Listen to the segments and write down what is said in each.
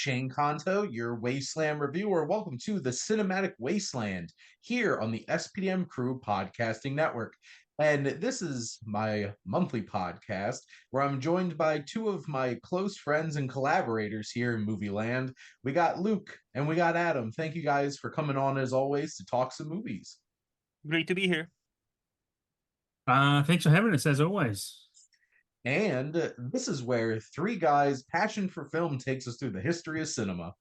Shane Conto, your Wasteland reviewer. Welcome to the Cinematic Wasteland here on the SPDM Crew Podcasting Network. And this is my monthly podcast where I'm joined by two of my close friends and collaborators here in Movie Land. We got Luke and we got Adam. Thank you guys for coming on as always to talk some movies. Great to be here. Thanks for having us as always. And this is where three guys' passion for film takes us through the history of cinema.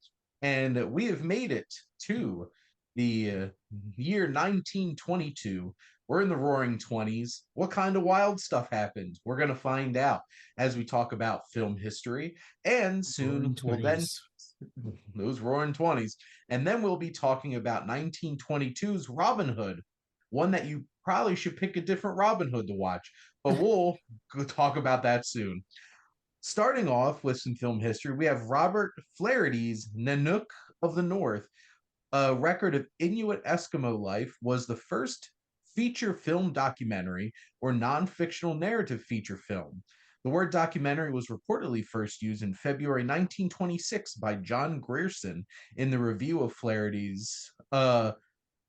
And we have made it to the year 1922. We're in the roaring 20s. What kind of wild stuff happened? We're going to find out as we talk about film history. And soon we'll then, those roaring 20s. And then we'll be talking about 1922's Robin Hood, one that you probably should pick a different Robin Hood to watch. But we'll talk about that soon. Starting off with some film history, we have Robert Flaherty's Nanook of the North. A Record of Inuit Eskimo Life was the first feature film documentary or non-fictional narrative feature film. The word documentary was reportedly first used in February 1926 by John Grierson in the review of Flaherty's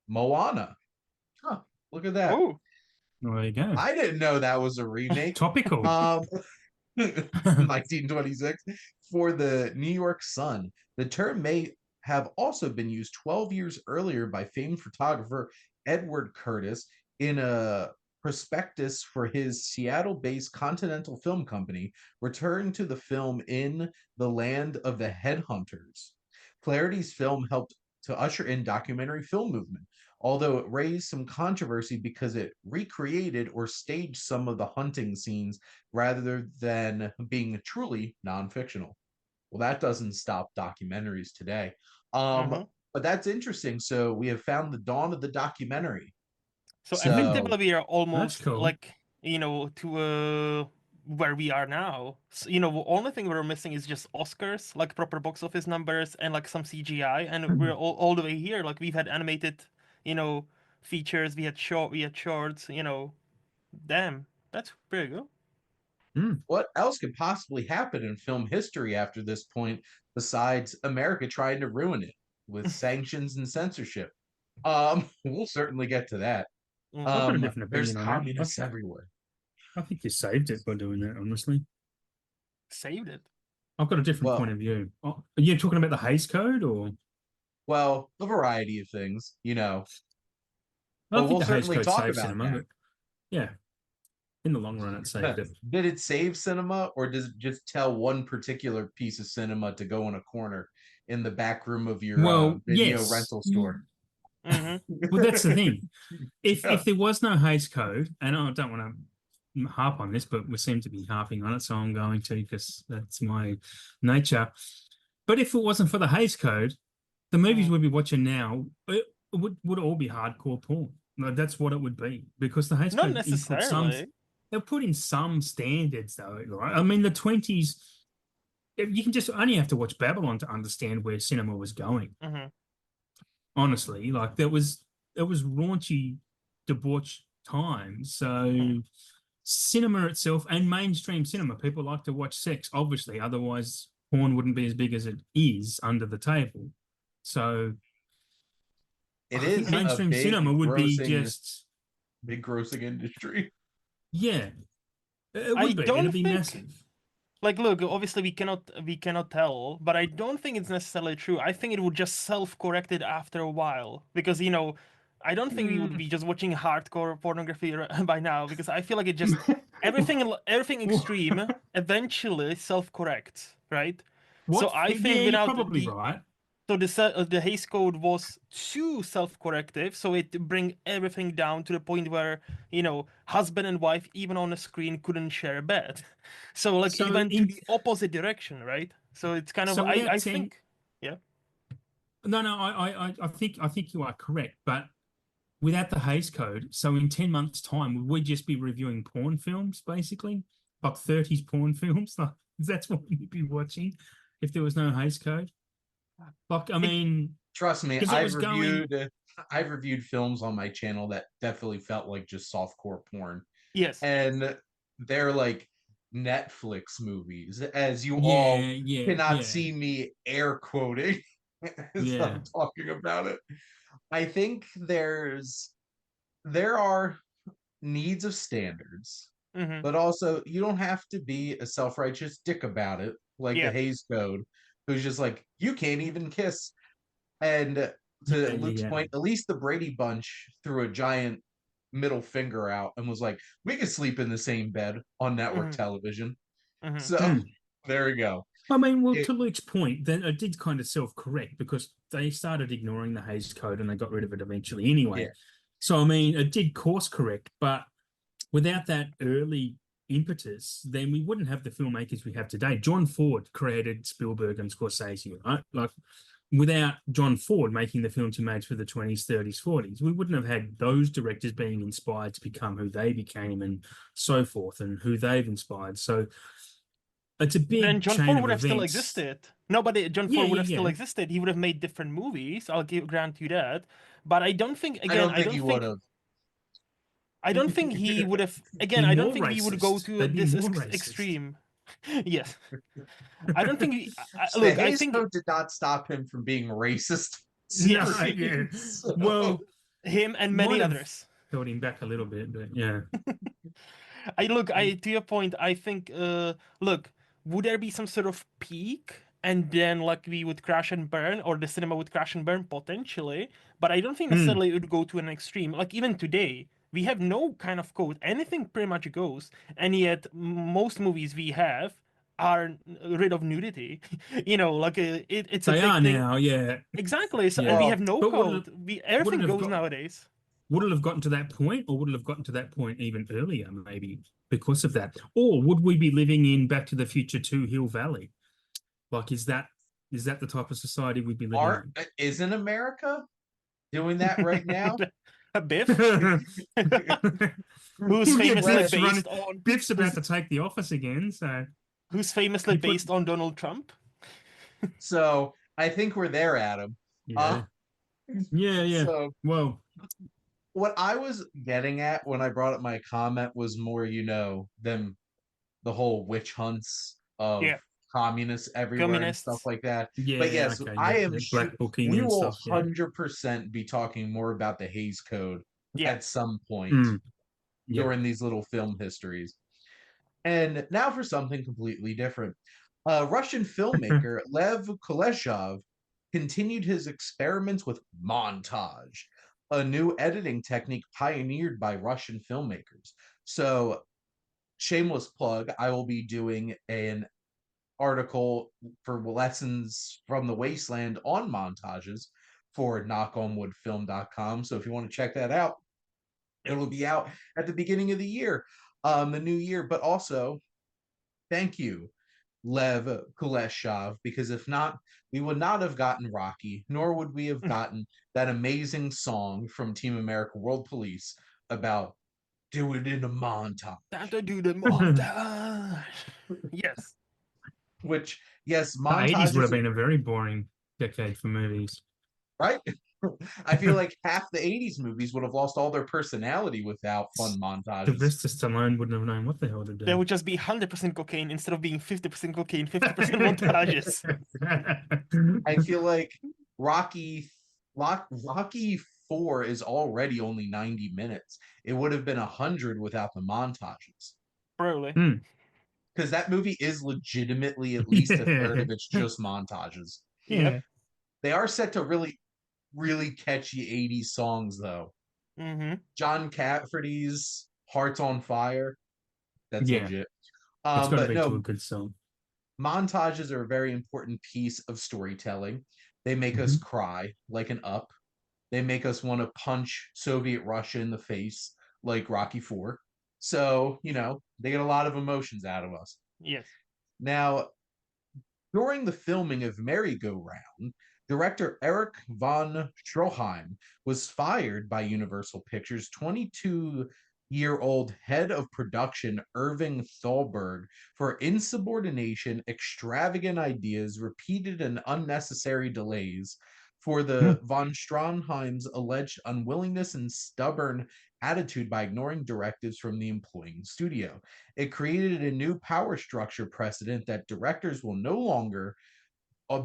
Moana. Huh, look at that. Oh, There you go. I didn't know that was a remake. Topical. 1926 for the New York Sun. The term may have also been used 12 years earlier by famed photographer Edward Curtis in a prospectus for his Seattle-based Continental Film Company, returning to the film in the land of the headhunters. Flaherty's film helped to usher in documentary film movement, although it raised some controversy because it recreated or staged some of the hunting scenes rather than being truly non-fictional. Well, that doesn't stop documentaries today. But that's interesting. So we have found the dawn of the documentary. so effectively we are almost cool. like, to where we are now. So, the only thing we're missing is just Oscars, like proper box office numbers and like some CGI, and we're all the way here. Like we've had animated, features, we had shorts, damn, that's pretty good. What else could possibly happen in film history after this point besides America trying to ruin it with sanctions and censorship? We'll certainly get to that. I've got a different There's opinion on that. communists everywhere. I think you saved it by doing that, honestly. Saved it. I've got a different point of view. Oh, are you talking about the Hays Code or? Well, a variety of things, I don't But think we'll the Hays certainly Code talk saved about cinema, that. but yeah, in the long run, it saved it. Did it save cinema, or does it just tell one particular piece of cinema to go in a corner in the back room of your video rental store? Well, that's the thing. If there was no Hays Code, and I don't want to harp on this, but we seem to be harping on it, so I'm going to because that's my nature. But if it wasn't for the Hays Code, the movies we'd be watching now would all be hardcore porn. Like, that's what it would be, because the Hays Not Code necessarily. they'll put in some standards though, right? I mean, the 20s, you can just only have to watch Babylon to understand where cinema was going. Honestly, like it was raunchy, debauched times. So cinema itself and mainstream cinema, people like to watch sex, obviously, otherwise porn wouldn't be as big as it is under the table. So it is mainstream cinema would be just big grossing industry. Yeah, it would be. It'd be massive. Like, look, obviously we cannot tell, but I don't think it's necessarily true. I think it would just self-correct it after a while, because I don't think we would be just watching hardcore pornography by now, because I feel like it just everything extreme eventually self-corrects, right? So I think you're probably right. So the Hays Code was too self-corrective, so it bring everything down to the point where husband and wife even on a screen couldn't share a bed. So it went to the opposite direction, right? So it's kind of I think yeah. No, I think you are correct, but without the Hays Code, so in 10 months' time, would we just be reviewing porn films, basically? Like 30s porn films? Like, that's what we'd be watching if there was no Hays Code? Like, I mean... Trust me, I've reviewed films on my channel that definitely felt like just softcore porn. Yes. And they're like Netflix movies, as you all Yeah, cannot yeah, see me air quoting as yeah. I'm talking about it. I think there are needs of standards, Mm-hmm. but also you don't have to be a self-righteous dick about it, like the Yeah. Hays Code, who's just like, you can't even kiss. And Yeah, to yeah, Luke's yeah. point, at least the Brady Bunch threw a giant middle finger out and was like, we could sleep in the same bed on network Mm-hmm. television. Mm-hmm. So there we go. I mean, well, It, to Luke's point, then it did kind of self-correct because they started ignoring the Hays Code and they got rid of it eventually anyway. yeah. So, I mean, it did course correct, but without that early impetus, then we wouldn't have the filmmakers we have today. John Ford created Spielberg and Scorsese, right? Like, without John Ford making the films he made for the 20s, 30s, 40s, we wouldn't have had those directors being inspired to become who they became and so forth and who they've inspired. So it's a Then big John chain Ford of would have still events. existed. No, but John Yeah, Ford would yeah, have still yeah. existed. He would have made different movies. Grant you that. But I don't think. I Again, don't think he would have. I don't think he would have. Again, Be I don't more think he would go racist. to They'd be this more racist. extreme. Yes, I don't think. The Look, I Hays think Code did not stop him from being racist. No, yes, yeah. So, Well, him and many might have others. held him back a little bit, but yeah. I to your point, I think look, would there be some sort of peak and then like we would crash and burn or the cinema would crash and burn potentially, but I don't think Mm. necessarily it would go to an extreme. Like even today, we have no kind of code. Anything pretty much goes, and yet most movies we have are rid of nudity. Like it's a They big are thing. now, yeah. Exactly. So and Yeah. we well, have no But code. We would it everything have goes got nowadays. would it have gotten to that point, or would it have gotten to that point even earlier, maybe because of that? Or would we be living in Back to the Future 2 Hill Valley? Like, is that the type of society we'd be living art isn't America doing that right now? Biff, in? who's Yeah, famously Let- Biff's running. based on Biff's about who's to take the office again, so who's famously you put based on Donald Trump. so I think we're there, Adam. Uh, yeah, yeah, yeah. so Well, what I was getting at when I brought up my comment was more, them the whole witch hunts of Yeah, communists everywhere and stuff communists. like that. But yeah, yes, okay, I yeah, am yeah, sure black booking we and will stuff. Yeah. 100% be talking more about the Hays Code Yeah, at some point Mm, yeah. during these little film histories. And now for something completely different. Russian filmmaker Lev Kuleshov continued his experiments with montage, a new editing technique pioneered by Russian filmmakers. So, shameless plug, I will be doing an article for lessons from the wasteland on montages for knockonwoodfilm.com. So if you want to check that out, it'll be out at the beginning of the year, the new year. But also, thank you, Lev Kuleshov, because if not, we would not have gotten Rocky, nor would we have gotten that amazing song from Team America World Police about do it in a montage. Time to do the montage. Yes. Which, yes, The 80s would montages, have been a very boring decade for movies. right? I feel like half the 80s movies would have lost all their personality without fun montages. Sylvester Stallone wouldn't have known what the hell to do. There would just be 100% cocaine instead of being 50% cocaine, 50% montages. I feel like Rocky Rocky 4 is already only 90 minutes. It would have been 100 without the montages. Probably. Because that movie is legitimately at least a third Yeah. of it's just montages. Yep. They are set to really, really catchy 80s songs, though. Mm-hmm. John Cafferty's Hearts on Fire. That's Yeah. legit. It's got to But be to a no, good song. montages are a very important piece of storytelling. They make us cry like an Up. They make us want to punch Soviet Russia in the face like Rocky 4. So, they get a lot of emotions out of us. Yes. Now, during the filming of Merry Go Round, director Eric von Stroheim was fired by Universal Pictures' 22-year-old head of production Irving Thalberg for insubordination, extravagant ideas, repeated and unnecessary delays for the von Stroheim's alleged unwillingness and stubborn attitude by ignoring directives from the employing studio. It created a new power structure precedent that directors will no longer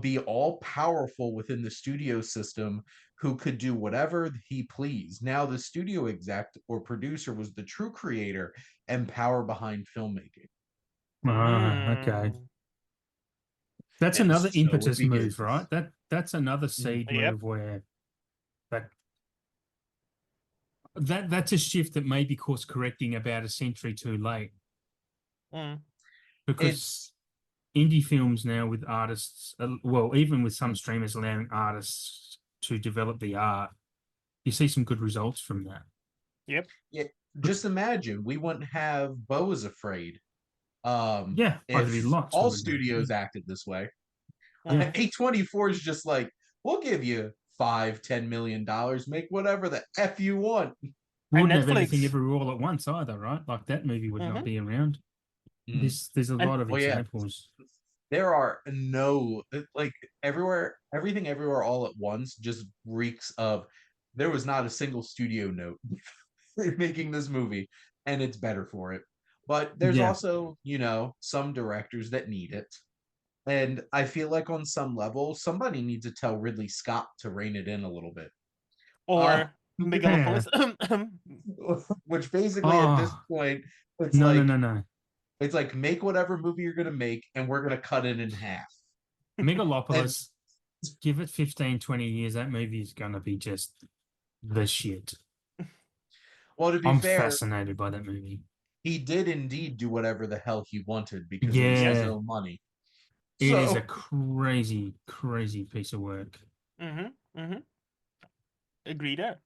be all powerful within the studio system who could do whatever he pleased. Now the studio exec or producer was the true creator and power behind filmmaking. Okay. That's And another so impetus move, right? That's another seed Yep. move where that's a shift that may be course correcting about a century too late. Because indie films now with artists, well, even with some streamers allowing artists to develop the art, you see some good results from that. Yep. Yeah, just imagine we wouldn't have Beau is Afraid. Yeah, if there'd be lots all we would do. studios acted this way. Yeah. A24 is just like, we'll give you $5-10 million, make whatever the F you want. Wouldn't have Netflix. everything everywhere all at once either, right? Like that movie would not be around. There's a lot of examples. Yeah. There are no, like, everything everywhere all at once just reeks of, there was not a single studio note making this movie, and it's better for it. But there's also, some directors that need it. And I feel like on some level, somebody needs to tell Ridley Scott to rein it in a little bit. Or Megalopolis. Which basically at this point, it's no. It's like, make whatever movie you're going to make, and we're going to cut it in half. Megalopolis, give it 15, 20 years, that movie is going to be just the shit. Well, to be fair, I'm fascinated by that movie. He did indeed do whatever the hell he wanted because it was his own money. It is a crazy, crazy piece of work. Agree there.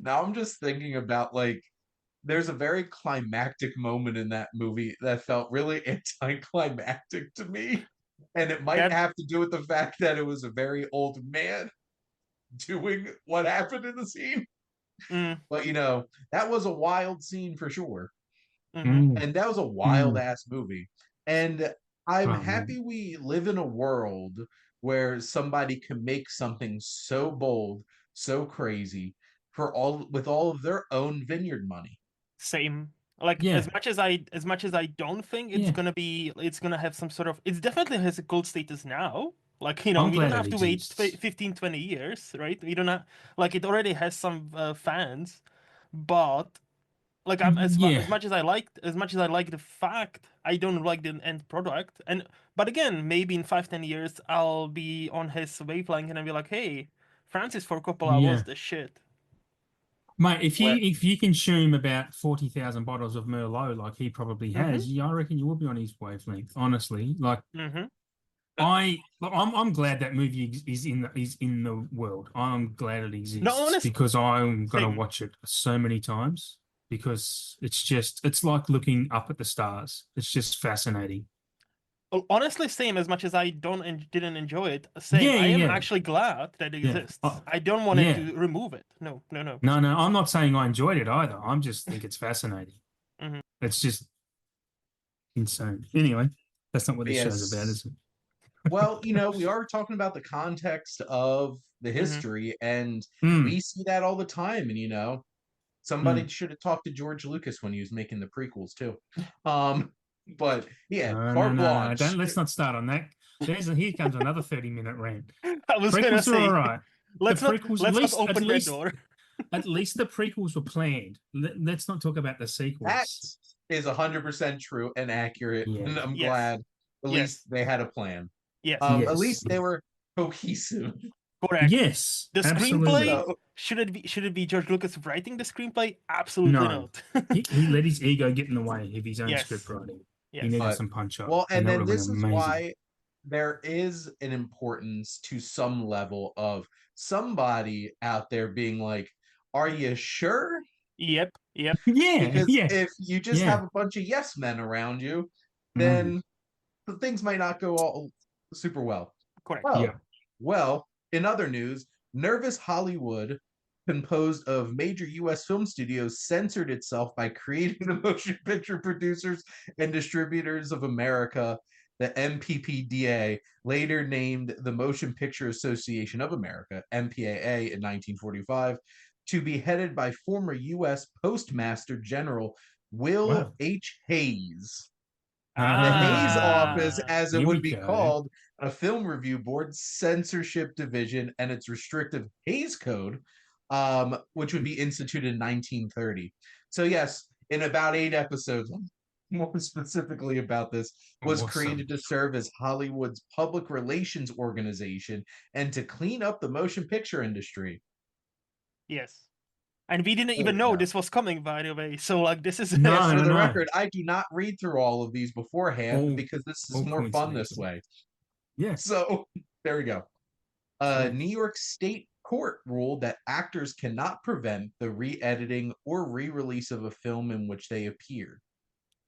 Now I'm just thinking about, like, there's a very climactic moment in that movie that felt really anticlimactic to me. And it might have to do with the fact that it was a very old man doing what happened in the scene. But, that was a wild scene for sure. And that was a wild-ass movie. And I'm happy we live in a world where somebody can make something so bold, so crazy, with all of their own vineyard money. Same. Like, as much as I don't think it's gonna have some sort of, it definitely has a cult status now. Like, we don't have to wait 15, 20 years, right? We don't have, like, it already has some fans, but like, as much as I like the fact, I don't like the end product. But again, maybe in 5-10 years I'll be on his wavelength and I'll be like, hey, Francis Ford Coppola was the shit. Mate, if you consume about 40,000 bottles of Merlot like he probably has, I reckon you will be on his wavelength. Honestly, like, I'm glad that movie is in the world. I'm glad it exists because I'm gonna watch it so many times because it's like looking up at the stars. It's just fascinating. Honestly, same. As much as I didn't enjoy it, same. I am actually glad that it exists. I don't want it to remove it. No. No. I'm not saying I enjoyed it either. I'm just think it's fascinating. It's just insane. Anyway, that's not what this show's about, is it? Well, we are talking about the context of the history, and we see that all the time. And somebody should have talked to George Lucas when he was making the prequels too. But carte blanche. Let's not start on that. Here comes another 30-minute rant. I was going to say, all right. Let's not open that door. At least the prequels were planned. Let's not talk about the sequels. That is 100% true and accurate, and I'm glad at least they had a plan. Yes. At least they were cohesive. Correct. Yes. The screenplay, should it be George Lucas writing the screenplay? Absolutely not. he let his ego get in the way of his own script writing. He needed some punch up. Well, and then this is why there is an importance to some level of somebody out there being like, are you sure? Yep. Because if you just have a bunch of yes men around you, then things might not go all super well. Correct. Well, in other news, Nervous Hollywood, composed of major U.S. film studios, censored itself by creating the Motion Picture Producers and Distributors of America the MPPDA, later named the Motion Picture Association of America, MPAA, in 1945, to be headed by former U.S. Postmaster General Will H. Hayes. The Hayes Office, as it here would we be go. called, a film review board, censorship division, and its restrictive Hayes Code, which would be instituted in 1930. So yes, in about 8 episodes, more specifically about this, was created to serve as Hollywood's public relations organization and to clean up the motion picture industry. Yes. And we didn't even know this was coming, by the way. So, like, this is... Yes, for the record, I do not read through all of these beforehand because this is more fun this way. Yeah. So, there we go. New York State Court ruled that actors cannot prevent the re-editing or re-release of a film in which they appeared.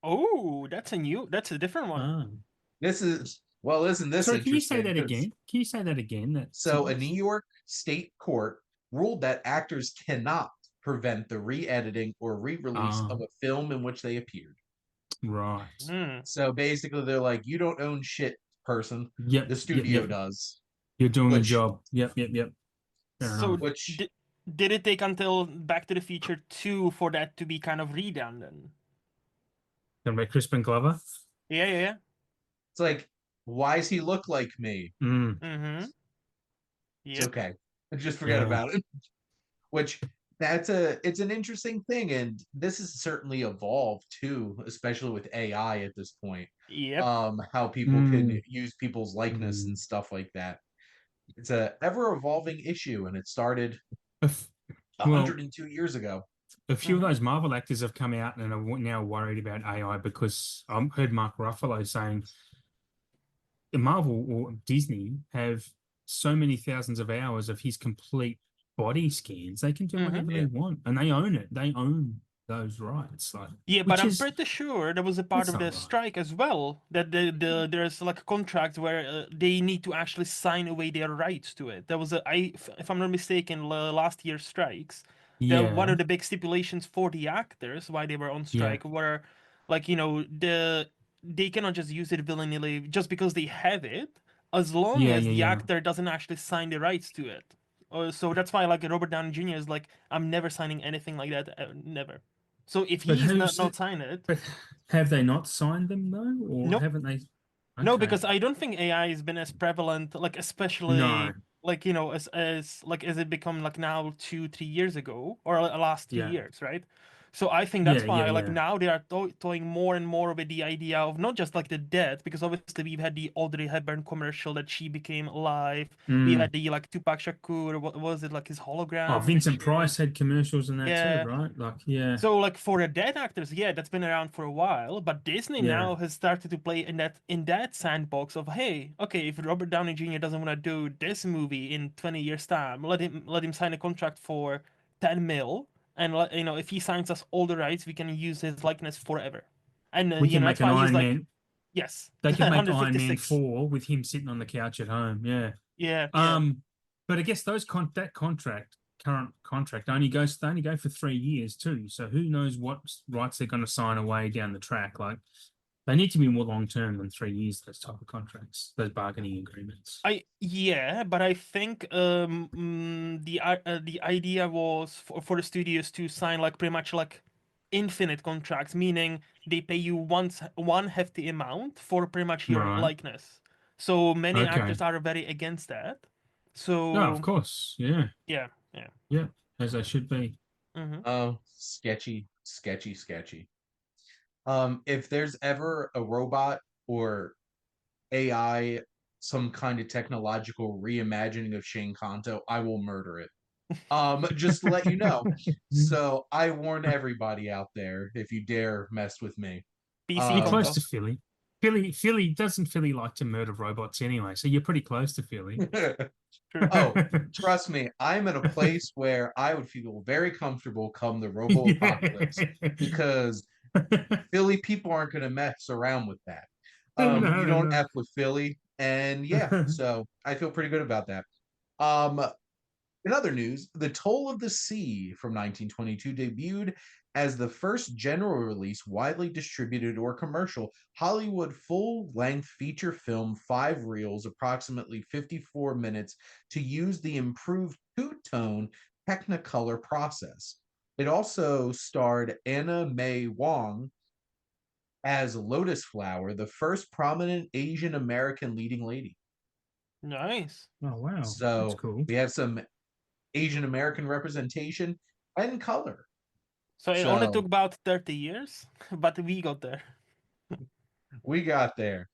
Oh, that's a different one. This is, well, isn't this Sorry, interesting? Can you say that again? Can you say that again? So a New York State Court ruled that actors cannot prevent the re-editing or re-release of a film in which they appeared. Right. So basically they're like, you don't own shit, person. Yep. The studio does. You're doing a job. Yep. So did it take until Back to the Future 2 for that to be kind of redone then? Gonna be Crispin Glover? Yeah. It's like, why does he look like me? Yep. It's okay. Just forget about it. Which it's an interesting thing, and this has certainly evolved too, especially with AI at this point. Yep. How people can use people's likeness and stuff like that. It's a ever-evolving issue, and it started 102 years ago. A few of those Marvel actors have come out and are now worried about AI because I heard Mark Ruffalo saying Marvel or Disney have so many thousands of hours of his complete body scans. They can do whatever they want, and they own it. They own those rights. Like, but I'm pretty sure there was a part of the strike as well that there's like a contract where they need to actually sign away their rights to it. There was if I'm not mistaken, last year's strikes. One of the big stipulations for the actors why they were on strike were like, they cannot just use it willy-nilly just because they have it, as long as the actor doesn't actually sign the rights to it. So that's why, like, Robert Downey Jr. is like, I'm never signing anything like that, never. So if he's not signed it... But have they not signed them, though? Or haven't they? Okay. No, because I don't think AI has been as prevalent, like, especially... Like, as it become, like, now 2-3 years ago, or last 3 years, right? So I think that's why, now they are toying more and more with the idea of not just, like, the dead, because obviously we've had the Audrey Hepburn commercial that she became alive. We had the, like, Tupac Shakur, what was it, like, his hologram? Oh, Vincent Price had commercials and that too, right? Like, So, like, for the dead actors, that's been around for a while, but Disney now has started to play in that sandbox of, hey, okay, if Robert Downey Jr. doesn't want to do this movie in 20 years' time, let him sign a contract for 10 mil. And if he signs us all the rights, we can use his likeness forever. And we can make an Iron Man. Yes, they can make Iron Man 4 with him sitting on the couch at home. Yeah. But I guess that current contract only go for 3 years too. So who knows what rights they're going to sign away down the track? Like, they need to be more long term than 3 years. Those type of contracts, those bargaining agreements. But I think the idea was for the studios to sign, like, pretty much like infinite contracts, meaning they pay you one hefty amount for pretty much your likeness. So many actors are very against that. So of course, yeah, as they should be. Oh, sketchy. If there's ever a robot or AI, some kind of technological reimagining of Shane Conto, I will murder it. Just to let you know. So I warn everybody out there, if you dare mess with me. You're close to Philly. Doesn't Philly like to murder robots anyway? So you're pretty close to Philly. Oh, trust me, I'm in a place where I would feel very comfortable come the robo-apocalypse because Philly people aren't going to mess around with that. You don't F with Philly, and so I feel pretty good about that. In other news, The Toll of the Sea from 1922 debuted as the first general release, widely distributed or commercial Hollywood full-length feature film, 5 reels, approximately 54 minutes, to use the improved two-tone Technicolor process. It also starred Anna May Wong as Lotus Flower, the first prominent Asian American leading lady. Nice. Oh wow, that's So cool. we have some Asian American representation and color. So it only So took about 30 years, but we got there. we got there.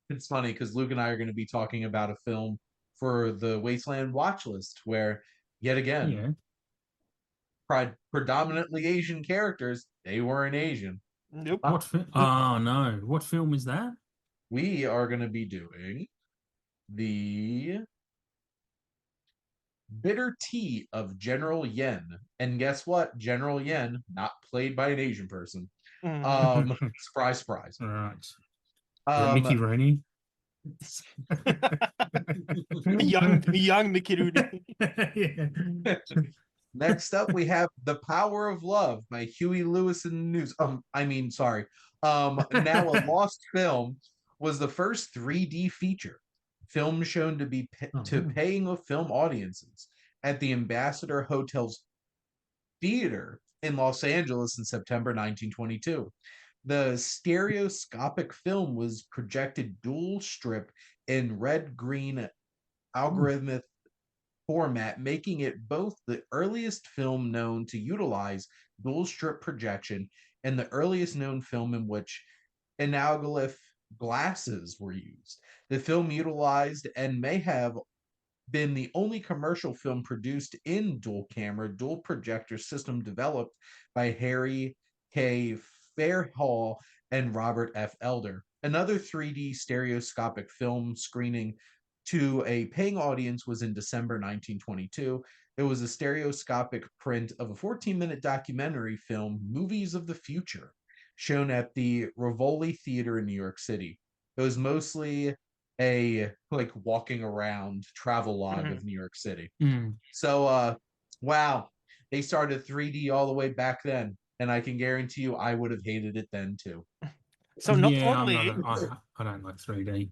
It's funny because Luke and I are going to be talking about a film for the Wasteland watch list where, yet again, Yeah. predominantly Asian characters, they weren't Asian. Nope. What film? Oh no, what film is that? We are going to be doing the Bitter Tea of General Yen. And guess what? General Yen, not played by an Asian person. Surprise, surprise. All right. Mickey Rooney. young Mickey Rooney. Yeah. Next up, we have The Power of Love by Huey Lewis and News. Now a Lost Film was the first 3D feature film shown to be paying film audiences at the Ambassador Hotel's theater in Los Angeles in September 1922. The stereoscopic film was projected dual strip in red-green algorithmic format, making it both the earliest film known to utilize dual strip projection and the earliest known film in which analogous glasses were used. The film utilized and may have been the only commercial film produced in dual camera, dual projector system developed by Harry K. Fairhall and Robert F. Elder. Another 3D stereoscopic film screening to a paying audience was in December 1922. It was a stereoscopic print of a 14-minute documentary film, Movies of the Future, shown at the Rivoli Theater in New York City. It was mostly a walking around travel log of New York City. So wow, they started 3D all the way back then, and I can guarantee you I would have hated it then too. So not Yeah, only I don't like 3D.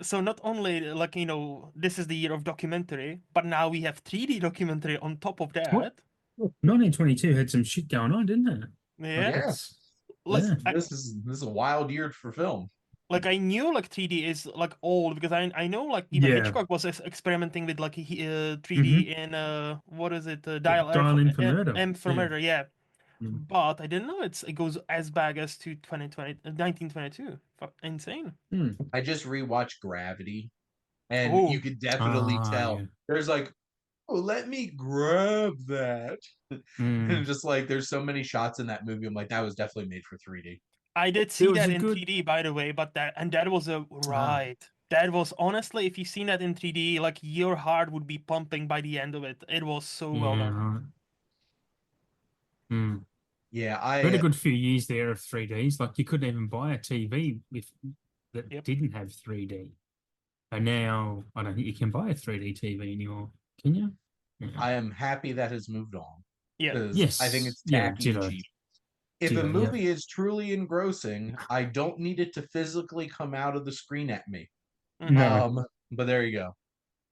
so not only this is the year of documentary, but now we have 3D documentary on top of that. What? 1922 had some shit going on, didn't it? Yeah. Yeah. This is a wild year for film. Like I knew 3D is old because I know even Hitchcock was experimenting with 3D in what is it Dial in for Murder. M for Murder, yeah. But I didn't know it goes as bad as to 1922. Insane. I just rewatched Gravity, and you could definitely tell. There's let me grab that. And just there's so many shots in that movie. I'm like, that was definitely made for 3D. I did see that in 3D, by the way, but that was a ride. That was honestly, if you've seen that in 3D, your heart would be pumping by the end of it. It was so well done. Yeah, I had a good few years there of 3Ds. You couldn't even buy a TV that didn't have 3D. And now I don't think you can buy a 3D TV anymore. Can you? Yeah. I am happy that has moved on. Yeah. Yes. I think it's tacky and cheap. If a movie is truly engrossing, I don't need it to physically come out of the screen at me. No. But there you go.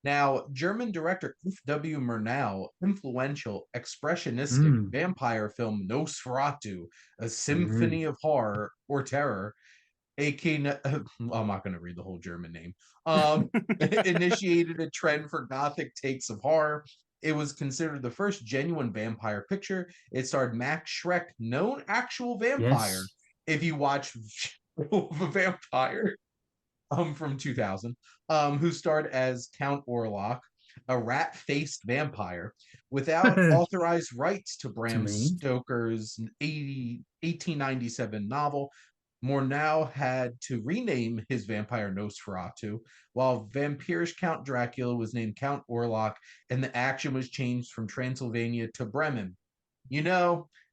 Now, German director F.W. Murnau, influential expressionistic vampire film Nosferatu, a symphony of horror or terror, I'm not going to read the whole German name, initiated a trend for gothic takes of horror. It was considered the first genuine vampire picture. It starred Max Schreck, known actual vampire. Yes. If you watch a Vampire from 2000, who starred as Count Orlok, a rat-faced vampire, without authorized rights to Bram Stoker's 1897 novel. Murnau had to rename his vampire Nosferatu, while vampirish Count Dracula was named Count Orlok, and the action was changed from Transylvania to Bremen.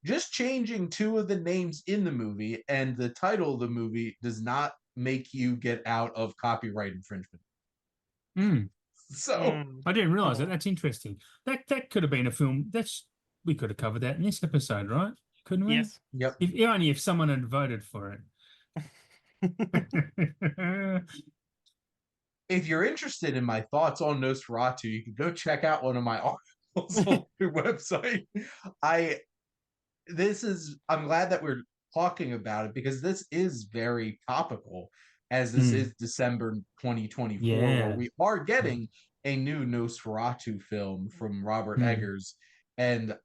Just changing 2 of the names in the movie and the title of the movie does not make you get out of copyright infringement. So I didn't realize that. That's interesting. That could have been a film. We could have covered that in this episode, right? Couldn't we? Yes. yep. Only if someone had voted for it. If you're interested in my thoughts on Nosferatu, you can go check out one of my articles on the website. I'm glad that we're talking about it because this is very topical, as this is December 2024, where we are getting a new Nosferatu film from Robert Eggers, and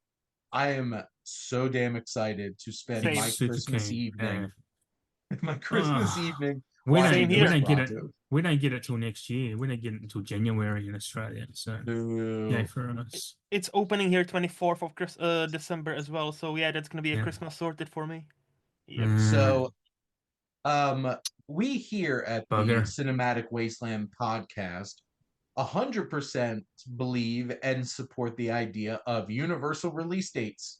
I am so damn excited to spend Same. my Super Christmas keen. evening, my Christmas evening We watching Same don't get it. Nosferatu. We don't get it till next year. We don't get it until January in Australia. So yay for us. It's opening here 24th of December as well. So yeah, that's gonna be a Christmas sorted for me. Yep. So we here at the Bugger. Cinematic Wasteland podcast 100% believe and support the idea of universal release dates.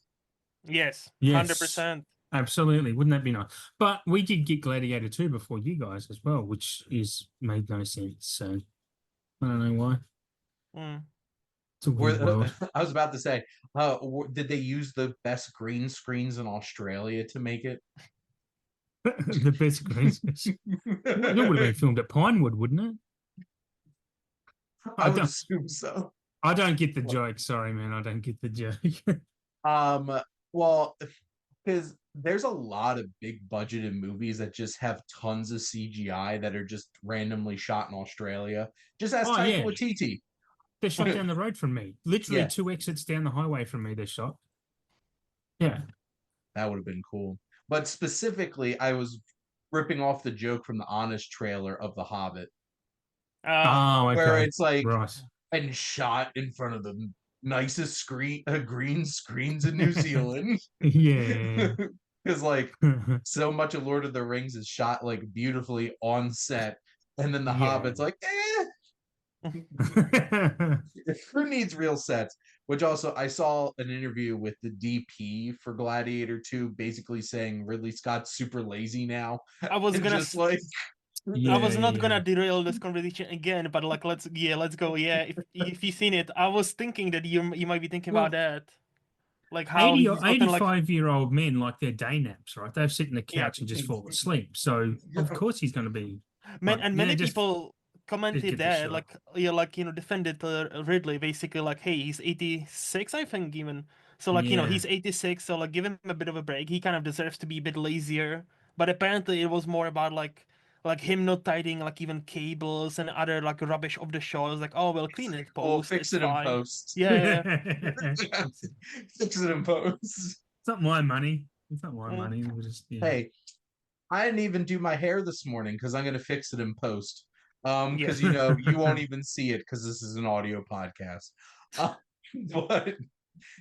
Yes. Yes. 100%. Absolutely. Wouldn't that be nice? But we did get Gladiator 2 before you guys as well, which made no sense. So I don't know why. It's a weird world. I was about to say, did they use the best green screens in Australia to make it? The best green screens. It would have been filmed at Pinewood, wouldn't it? I would assume so. I don't get the joke. Sorry, man. I don't get the joke. Well, because there's a lot of big budgeted movies that just have tons of CGI that are just randomly shot in Australia. Just ask Taika Waititi. They're shot down the road from me. Literally 2 exits down the highway from me, they're shot. Yeah. That would have been cool. But specifically, I was ripping off the joke from the Honest trailer of The Hobbit. Okay. Where it's like, right. and shot in front of the nicest green screens in New Zealand. Yeah. Because like so much of Lord of the Rings is shot like beautifully on set, and then the Hobbit's like, who needs real sets? Which also, I saw an interview with the DP for Gladiator 2, basically saying Ridley Scott's super lazy now. I was gonna just like. I was not gonna derail this conversation again, but like let's go. Yeah, if you've seen it, I was thinking that you might be thinking about that. Like how 80 or 85-year-old men like their day naps, right? They've sit on the couch and just fall asleep. So of course he's going to be. Many people commented that, like defended Ridley, basically like, hey, he's 86, I think, even. So like he's 86, so like give him a bit of a break. He kind of deserves to be a bit lazier. But apparently it was more about like him not tidying like even cables and other like rubbish of the show. I was like, oh, well, clean it post. We'll fix it in post. Yeah. Fix it in post. It's not my money. It's not my money. We'll just, Hey, I didn't even do my hair this morning because I'm gonna fix it in post. Because you won't even see it because this is an audio podcast. But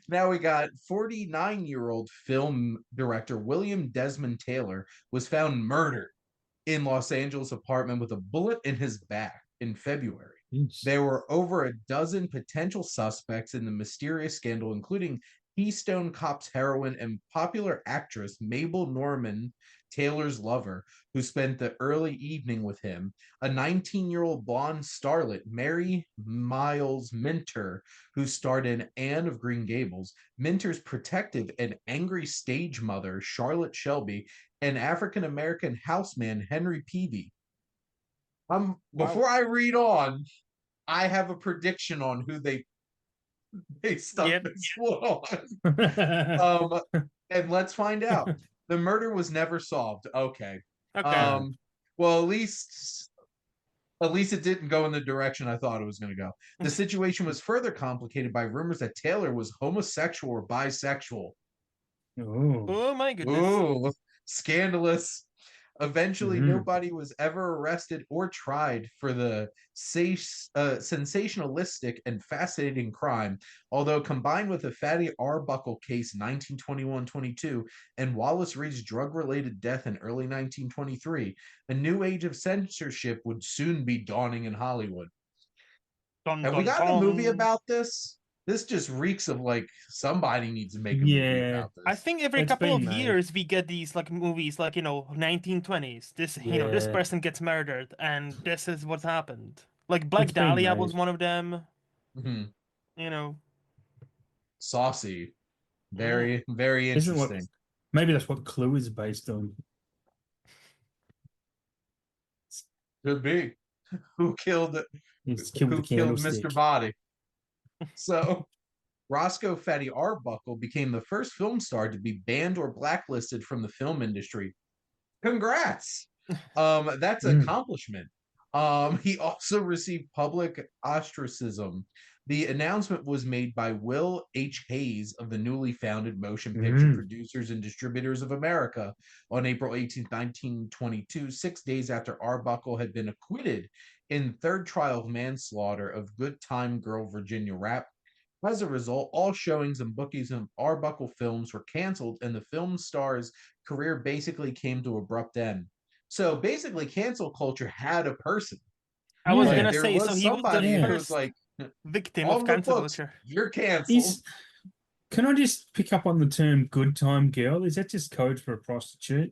now we got 49-year-old film director William Desmond Taylor was found murdered in Los Angeles apartment with a bullet in his back in February. There were over a dozen potential suspects in the mysterious scandal, including Keystone Cops heroine and popular actress Mabel Normand, Taylor's lover, who spent the early evening with him, a 19-year-old blonde starlet, Mary Miles Minter, who starred in Anne of Green Gables, Minter's protective and angry stage mother, Charlotte Shelby, and African-American houseman, Henry Peavy. Before I read on, I have a prediction on who they stuck this on. And let's find out. The murder was never solved. Okay. Well, at least it didn't go in the direction I thought it was going to go. The situation was further complicated by rumors that Taylor was homosexual or bisexual. Oh my goodness. Ooh, scandalous. Eventually, nobody was ever arrested or tried for the sensationalistic and fascinating crime, although combined with the Fatty Arbuckle case 1921-22 and Wallace Reed's drug-related death in early 1923, a new age of censorship would soon be dawning in Hollywood. Have we got a movie about this? This just reeks of like somebody needs to make a movie about this. I think every couple of years we get these like movies like 1920s. This this person gets murdered and this is what's happened. Like Black It's been Dahlia made. was one of them. Mhm. You know. Saucy. Mm. Very, very Isn't what? interesting. Maybe that's what Clue is based on. Could be. Who killed He's killed the candlestick. Mr. Body? So Roscoe Fatty Arbuckle became the first film star to be banned or blacklisted from the film industry. Congrats. That's an accomplishment. He also received public ostracism. The announcement was made by Will H. Hayes of the newly founded Motion Picture Producers and Distributors of America on April 18, 1922, 6 days after Arbuckle had been acquitted in third trial of manslaughter of Good Time Girl Virginia Rapp. As a result, all showings and bookings of Arbuckle films were canceled, and the film star's career basically came to an abrupt end. So basically, cancel culture had a person. I was Yeah. gonna There say, so was he was the somebody who was first like, victim of on the cancel books, culture. you're canceled. Can I just pick up on the term "good time girl"? Is that just code for a prostitute?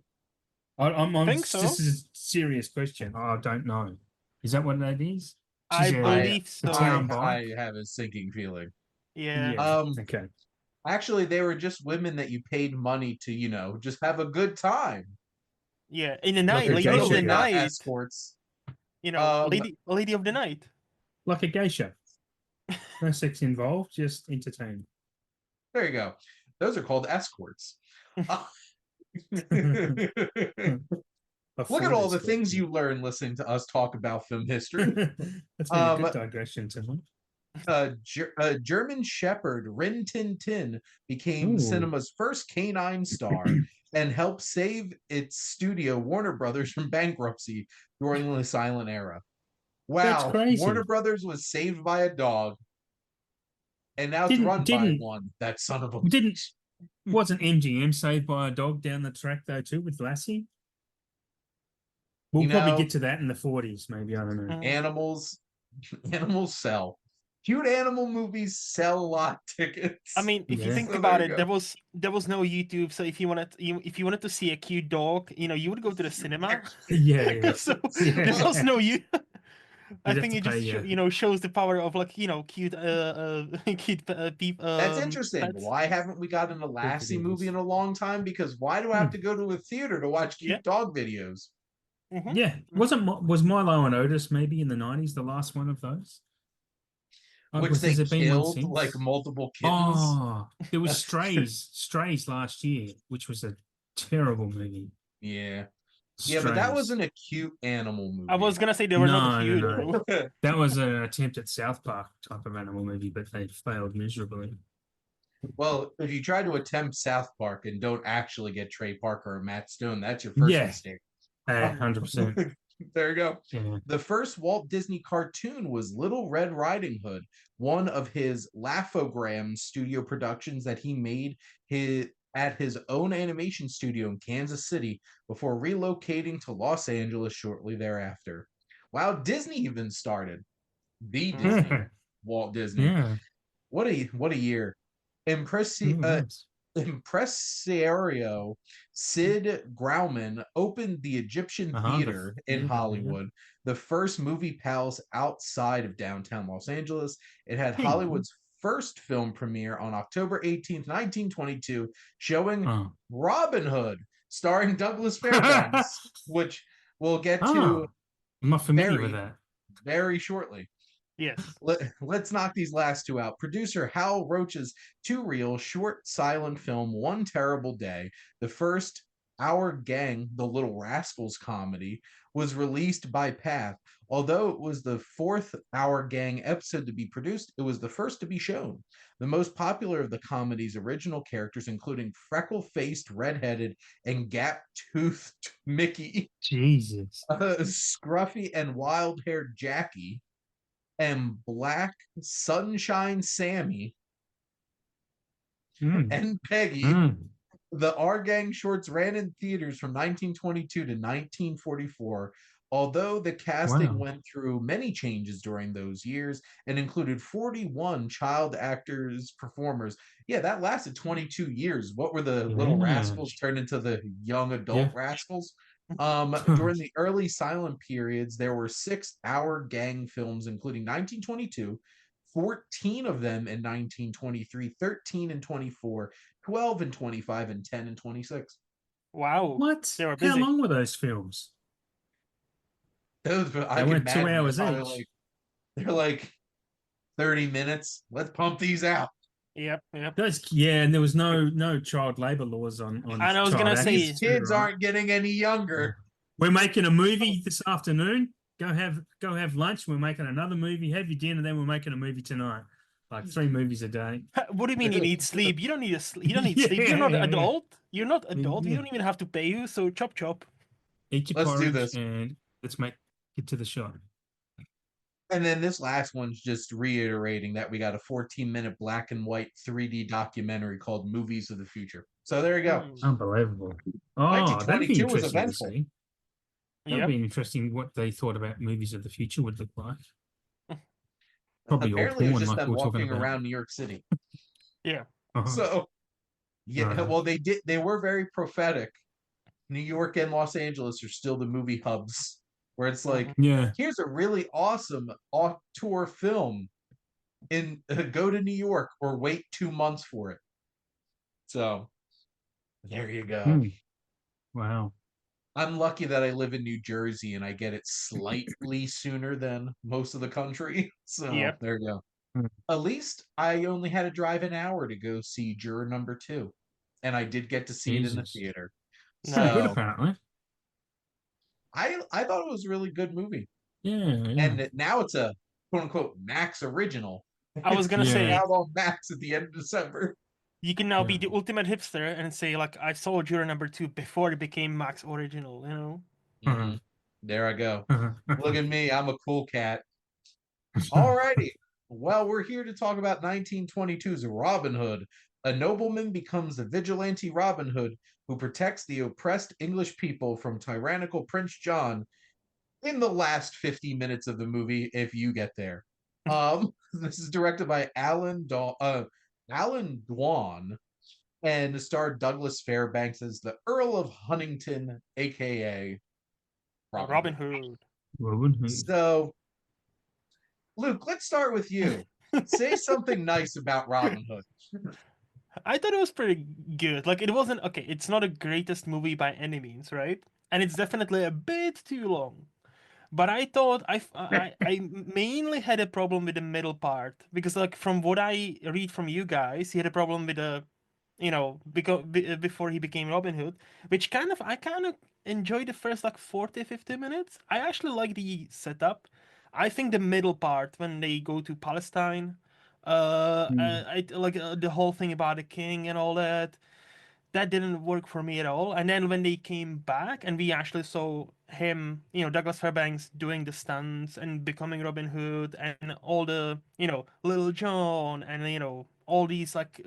I'm think so. This is a serious question. I don't know. Is that what that is? I believe a so. town bike? I have a sinking feeling. Yeah. Okay. Actually, they were just women that you paid money to, you know, just have a good time. Yeah. In the night, a lady of geisha the girl. Not night. escorts. You know, lady of the night. Like a geisha. No sex involved, just entertainment. There you go. Those are called escorts. Look at all the things you learn listening to us talk about film history. That's been a good digression, Tim. German Shepherd Rin Tin Tin became cinema's first canine star and helped save its studio Warner Brothers from bankruptcy during the silent era. Wow, That's crazy. Warner Brothers was saved by a dog, and now it's run by one. That son of a Wasn't MGM saved by a dog down the track though too with Lassie? We'll probably get to that in the 40s, maybe. I don't know. Animals sell. Cute animal movies sell a lot of tickets. I mean, if you think about it, there was no YouTube, so if you wanted to see a cute dog, you know, you would go to the cinema. Yeah. So there was no you. I think it just shows the power of, like, you know, cute people. That's interesting. Pets. Why haven't we gotten a Lassie movie in a long time? Because why do I have to go to a theater to watch cute dog videos? Yeah, was Milo and Otis maybe in the 90s the last one of those? Which they killed like multiple kittens. Oh, there was Strays last year, which was a terrible movie. Yeah. Yeah, but that wasn't a cute animal movie. I was gonna say they were not cute. No. That was an attempt at South Park type of animal movie, but they failed miserably. Well, if you try to attempt South Park and don't actually get Trey Parker or Matt Stone, that's your first mistake. 100%. There you go. Yeah. The first Walt Disney cartoon was Little Red Riding Hood, one of his Laugh-O-Gram studio productions that he made at his own animation studio in Kansas City before relocating to Los Angeles shortly thereafter. Wow, Disney even started. The Disney, Walt Disney. Yeah. What a year. Impresario Sid Grauman opened the Egyptian Theater in Hollywood, the first movie palace outside of downtown Los Angeles. It had Hollywood's first film premiere on October 18th, 1922, showing Robin Hood, starring Douglas Fairbanks, which we'll get to I'm not familiar with that. Very shortly. Yes. Let's knock these last two out. Producer Hal Roach's two-reel short silent film, One Terrible Day, the first Our Gang, the Little Rascals comedy, was released by Path. Although it was the fourth Our Gang episode to be produced, it was the first to be shown. The most popular of the comedy's original characters, including freckle-faced, red-headed, and gap-toothed Mickey, Jesus, scruffy and wild-haired Jackie, and Black Sunshine Sammy and Peggy. The Our Gang shorts ran in theaters from 1922 to 1944. Although the casting went through many changes during those years and included 41 child actors, performers. Yeah, that lasted 22 years. What were the Little Rascals turned into the young adult Rascals? During the early silent periods, there were 6-hour gang films, including 1922, 14 of them in 1923, 13 and 24, 12 and 25, and 10 and 26. Wow. What? They were How busy. long were those films? Those, They I can went 2 imagine hours they're each. they're like 30 minutes. Let's pump these out. Yep, yep. Yeah, and there was no child labor laws on And I was child gonna actors say- These too, kids right? aren't getting any younger. We're making a movie this afternoon. Go have lunch. We're making another movie. Have your dinner. Then we're making a movie tonight. Like 3 movies a day. What do you mean you need sleep? You don't need you don't need sleep. You're not Yeah. adult. You're not adult. We Yeah. don't even have to pay you. So chop chop. Eat your Let's do porridge this. and let's get to the shot. And then this last one's just reiterating that we got a 14-minute black and white 3D documentary called Movies of the Future. So there you go. Unbelievable. Oh, that'd be 1922 was interesting to eventful. see. That'd Yep. be interesting what they thought about movies of the future would look like. Probably all Apparently, it was porn just like them we were talking walking about. around New York City. Yeah. Uh-huh. So, yeah, Right. well, they were very prophetic. New York and Los Angeles are still the movie hubs, where it's like, Yeah. here's a really awesome auteur film, go to New York or wait 2 months for it. So, there you go. Hmm. Wow. I'm lucky that I live in New Jersey and I get it slightly sooner than most of the country. So Yep. there you go. Hmm. At least I only had to drive an hour to go see Juror Number 2. And I did get to see it in the Jesus. theater. Nice. Pretty good, So apparently. I thought it was a really good movie. Yeah. And now it's a quote unquote Max original. I was gonna Yeah. say out on Max at the end of December. you can now be Yeah. the ultimate hipster and say like I saw Juror Number 2 before it became Max original. You know. Mhm. There I go. Look at me, I'm a cool cat. All Alrighty. Well, we're here to talk about 1922's Robin Hood. A nobleman becomes a vigilante Robin Hood who protects the oppressed English people from tyrannical Prince John in the last 50 minutes of the movie, if you get there. This is directed by Alan Dwan and starred Douglas Fairbanks as the Earl of Huntington, aka Robin Hood. So, Luke, let's start with you. Say something nice about Robin Hood. I thought it was pretty good. Like it wasn't okay. It's not a greatest movie by any means, right? And it's definitely a bit too long. But I thought I mainly had a problem with the middle part because like from what I read from you guys, he had a problem with the, because before he became Robin Hood, which I kind of enjoyed the first like 40, 50 minutes. I actually like the setup. I think the middle part when they go to Palestine, I like the whole thing about the king and all that. That didn't work for me at all. And then when they came back and we actually saw him, Douglas Fairbanks doing the stunts and becoming Robin Hood and all the, Little John and, all these like,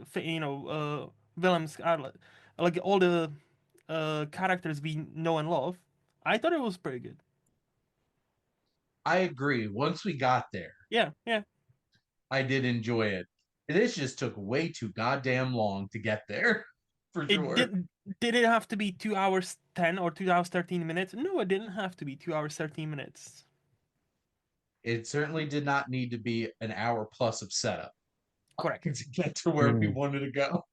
villains, like all the characters we know and love, I thought it was pretty good. I agree. Once we got there, Yeah. I did enjoy it. This just took way too goddamn long to get there, for sure. Did it have to be 2 hours 10 or 2 hours 13 minutes? No, it didn't have to be 2 hours 13 minutes. It certainly did not need to be an hour plus of setup. Correct. To get to where we wanted to go.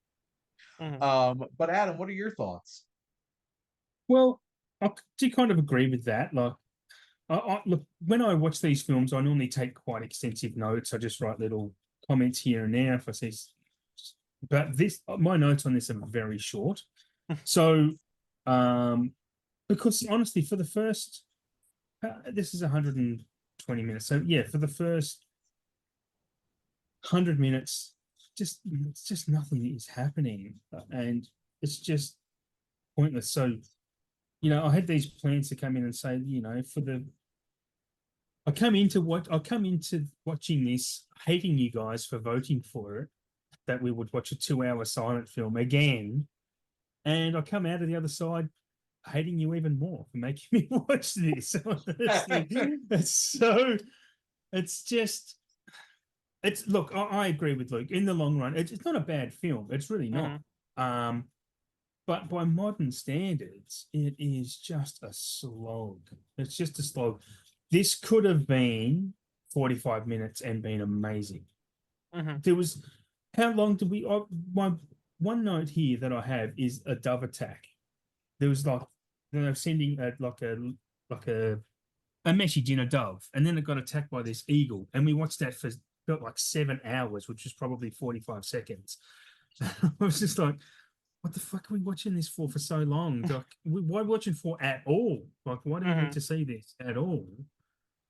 But Adam, what are your thoughts? Well, I do kind of agree with that. Like, look, when I watch these films, I normally take quite extensive notes. I just write little comments here and there if I see. But my notes on this are very short. So, because honestly, for the first, this is 120 minutes. So yeah, for the first 100 minutes, it's just nothing is happening, and it's just pointless. So, I had these plans to come in and say, I come into watching this, hating you guys for voting for it, that we would watch a 2-hour silent film again, and I come out of the other side hating you even more for making me watch this. Look, I agree with Luke. In the long run, it's not a bad film. It's really not. but by modern standards, it is just a slog. It's just a slog. This could have been 45 minutes and been amazing. There was, how long did we? My one note here that I have is a dove attack. There was like they're sending a message in a dove, and then it got attacked by this eagle, and we watched that for felt like 7 hours, which was probably 45 seconds. I was just like, what the fuck are we watching this for so long? Like, why watching for at all? Like, why do we need to see this at all?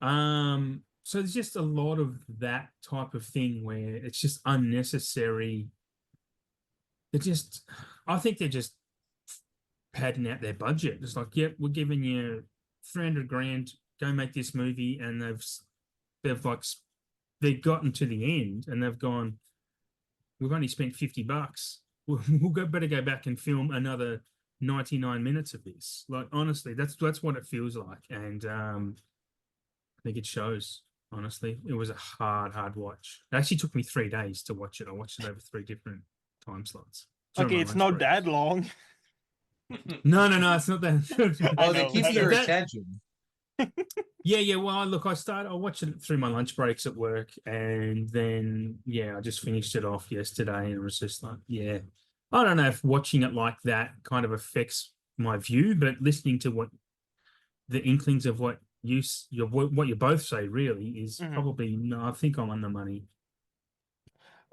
So there's just a lot of that type of thing where it's just unnecessary. I think they're just padding out their budget. It's like, yep, we're giving you 300 grand, go make this movie, and they've gotten to the end and they've gone, we've only spent $50. Better go back and film another 99 minutes of this. Like, honestly, that's what it feels like, and I think it shows. Honestly, it was a hard watch. It actually took me 3 days to watch it. I watched it over 3 different time slots. Okay, it's not that long. No, it's not that. Oh, they keep your attention. Yeah. Well, I watched it through my lunch breaks at work, and then I just finished it off yesterday, and it was just like, I don't know if watching it like that kind of affects my view, but listening to what the inklings of what you both say really is probably no. I think I'm on the money.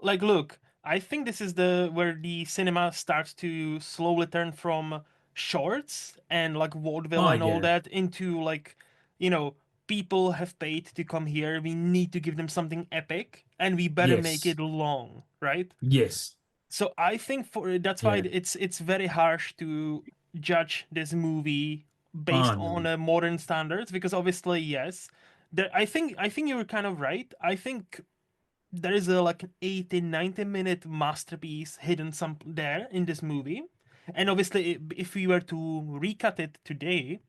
Like, look, I think this is where the cinema starts to slowly turn from shorts and like vaudeville and all that into like, people have paid to come here. We need to give them something epic, and we better make it long, right? Yes. So I think that's why it's very harsh to judge this movie based on modern standards, because obviously, yes, I think you were kind of right. I think there is like an 80-90 minute masterpiece hidden there in this movie, and obviously if we were to recut it today,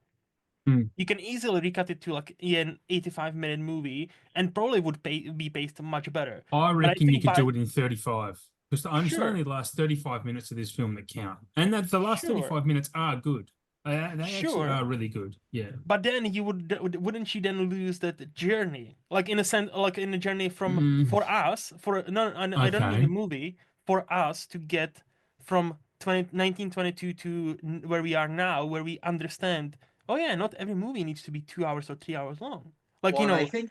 you can easily recut it to like an 85-minute movie and probably would be paced much better. I reckon you could do it in 35, because it's only the last 35 minutes of this film that count, and that the last 35 minutes are good. They actually are really good. Yeah. But then wouldn't you then lose that journey? Like, in a sense, like in a journey from for us, I don't mean the movie, for us to get from 1922 to where we are now, where we understand, not every movie needs to be 2 hours or 3 hours long. Like, I think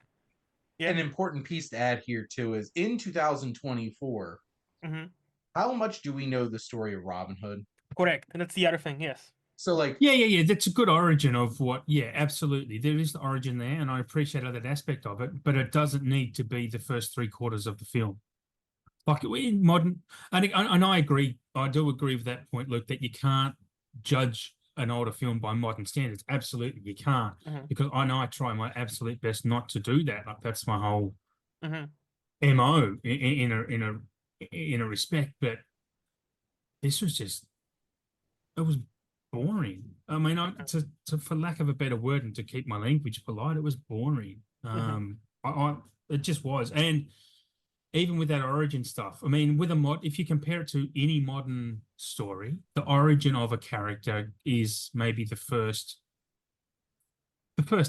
an important piece to add here too is in 2024, how much do we know the story of Robin Hood? Correct. And that's the other thing, yes. So like that's a good origin of what absolutely, there is the origin there, and I appreciate that aspect of it, but it doesn't need to be the first 3/4 of the film. Like in modern, and I agree, I do agree with that point, Luke, that you can't judge an older film by modern standards. Absolutely you can't, because I know I try my absolute best not to do that. Like, that's my whole MO in a respect, but this was just, it was boring. I mean, for lack of a better word, and to keep my language polite, it was boring. It just was. And even with that origin stuff, I mean, with if you compare it to any modern story, the origin of a character is maybe the first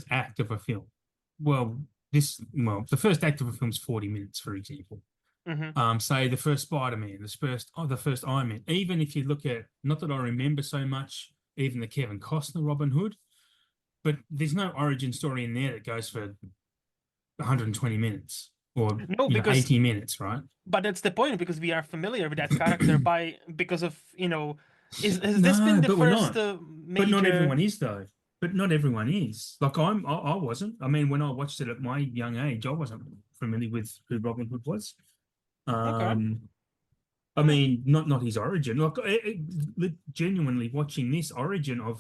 act of a film. The first act of a film is 40 minutes, for example. Say the first Spider-Man, the first Iron Man. Even if you look at, not that I remember so much, even the Kevin Costner Robin Hood, but there's no origin story in there that goes for 120 minutes or 80 minutes, right? But that's the point, because we are familiar with that character because of, has this been the first major... But not everyone is, though. But not everyone is. Like, I wasn't. I mean, when I watched it at my young age, I wasn't familiar with who Robin Hood was. I mean, not his origin. Like, genuinely watching this origin of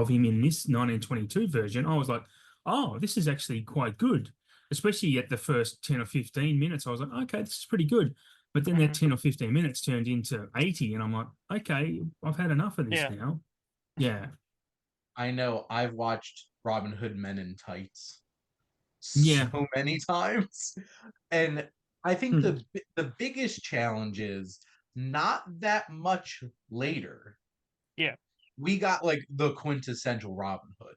him in this 1922 version, I was like, oh, this is actually quite good. Especially at the first 10 or 15 minutes, I was like, okay, this is pretty good. But then that 10 or 15 minutes turned into 80, and I'm like, okay, I've had enough of this now. Yeah. I know, I've watched Robin Hood Men in Tights so many times, and I think the biggest challenge is not that much later. Yeah. We got like the quintessential Robin Hood.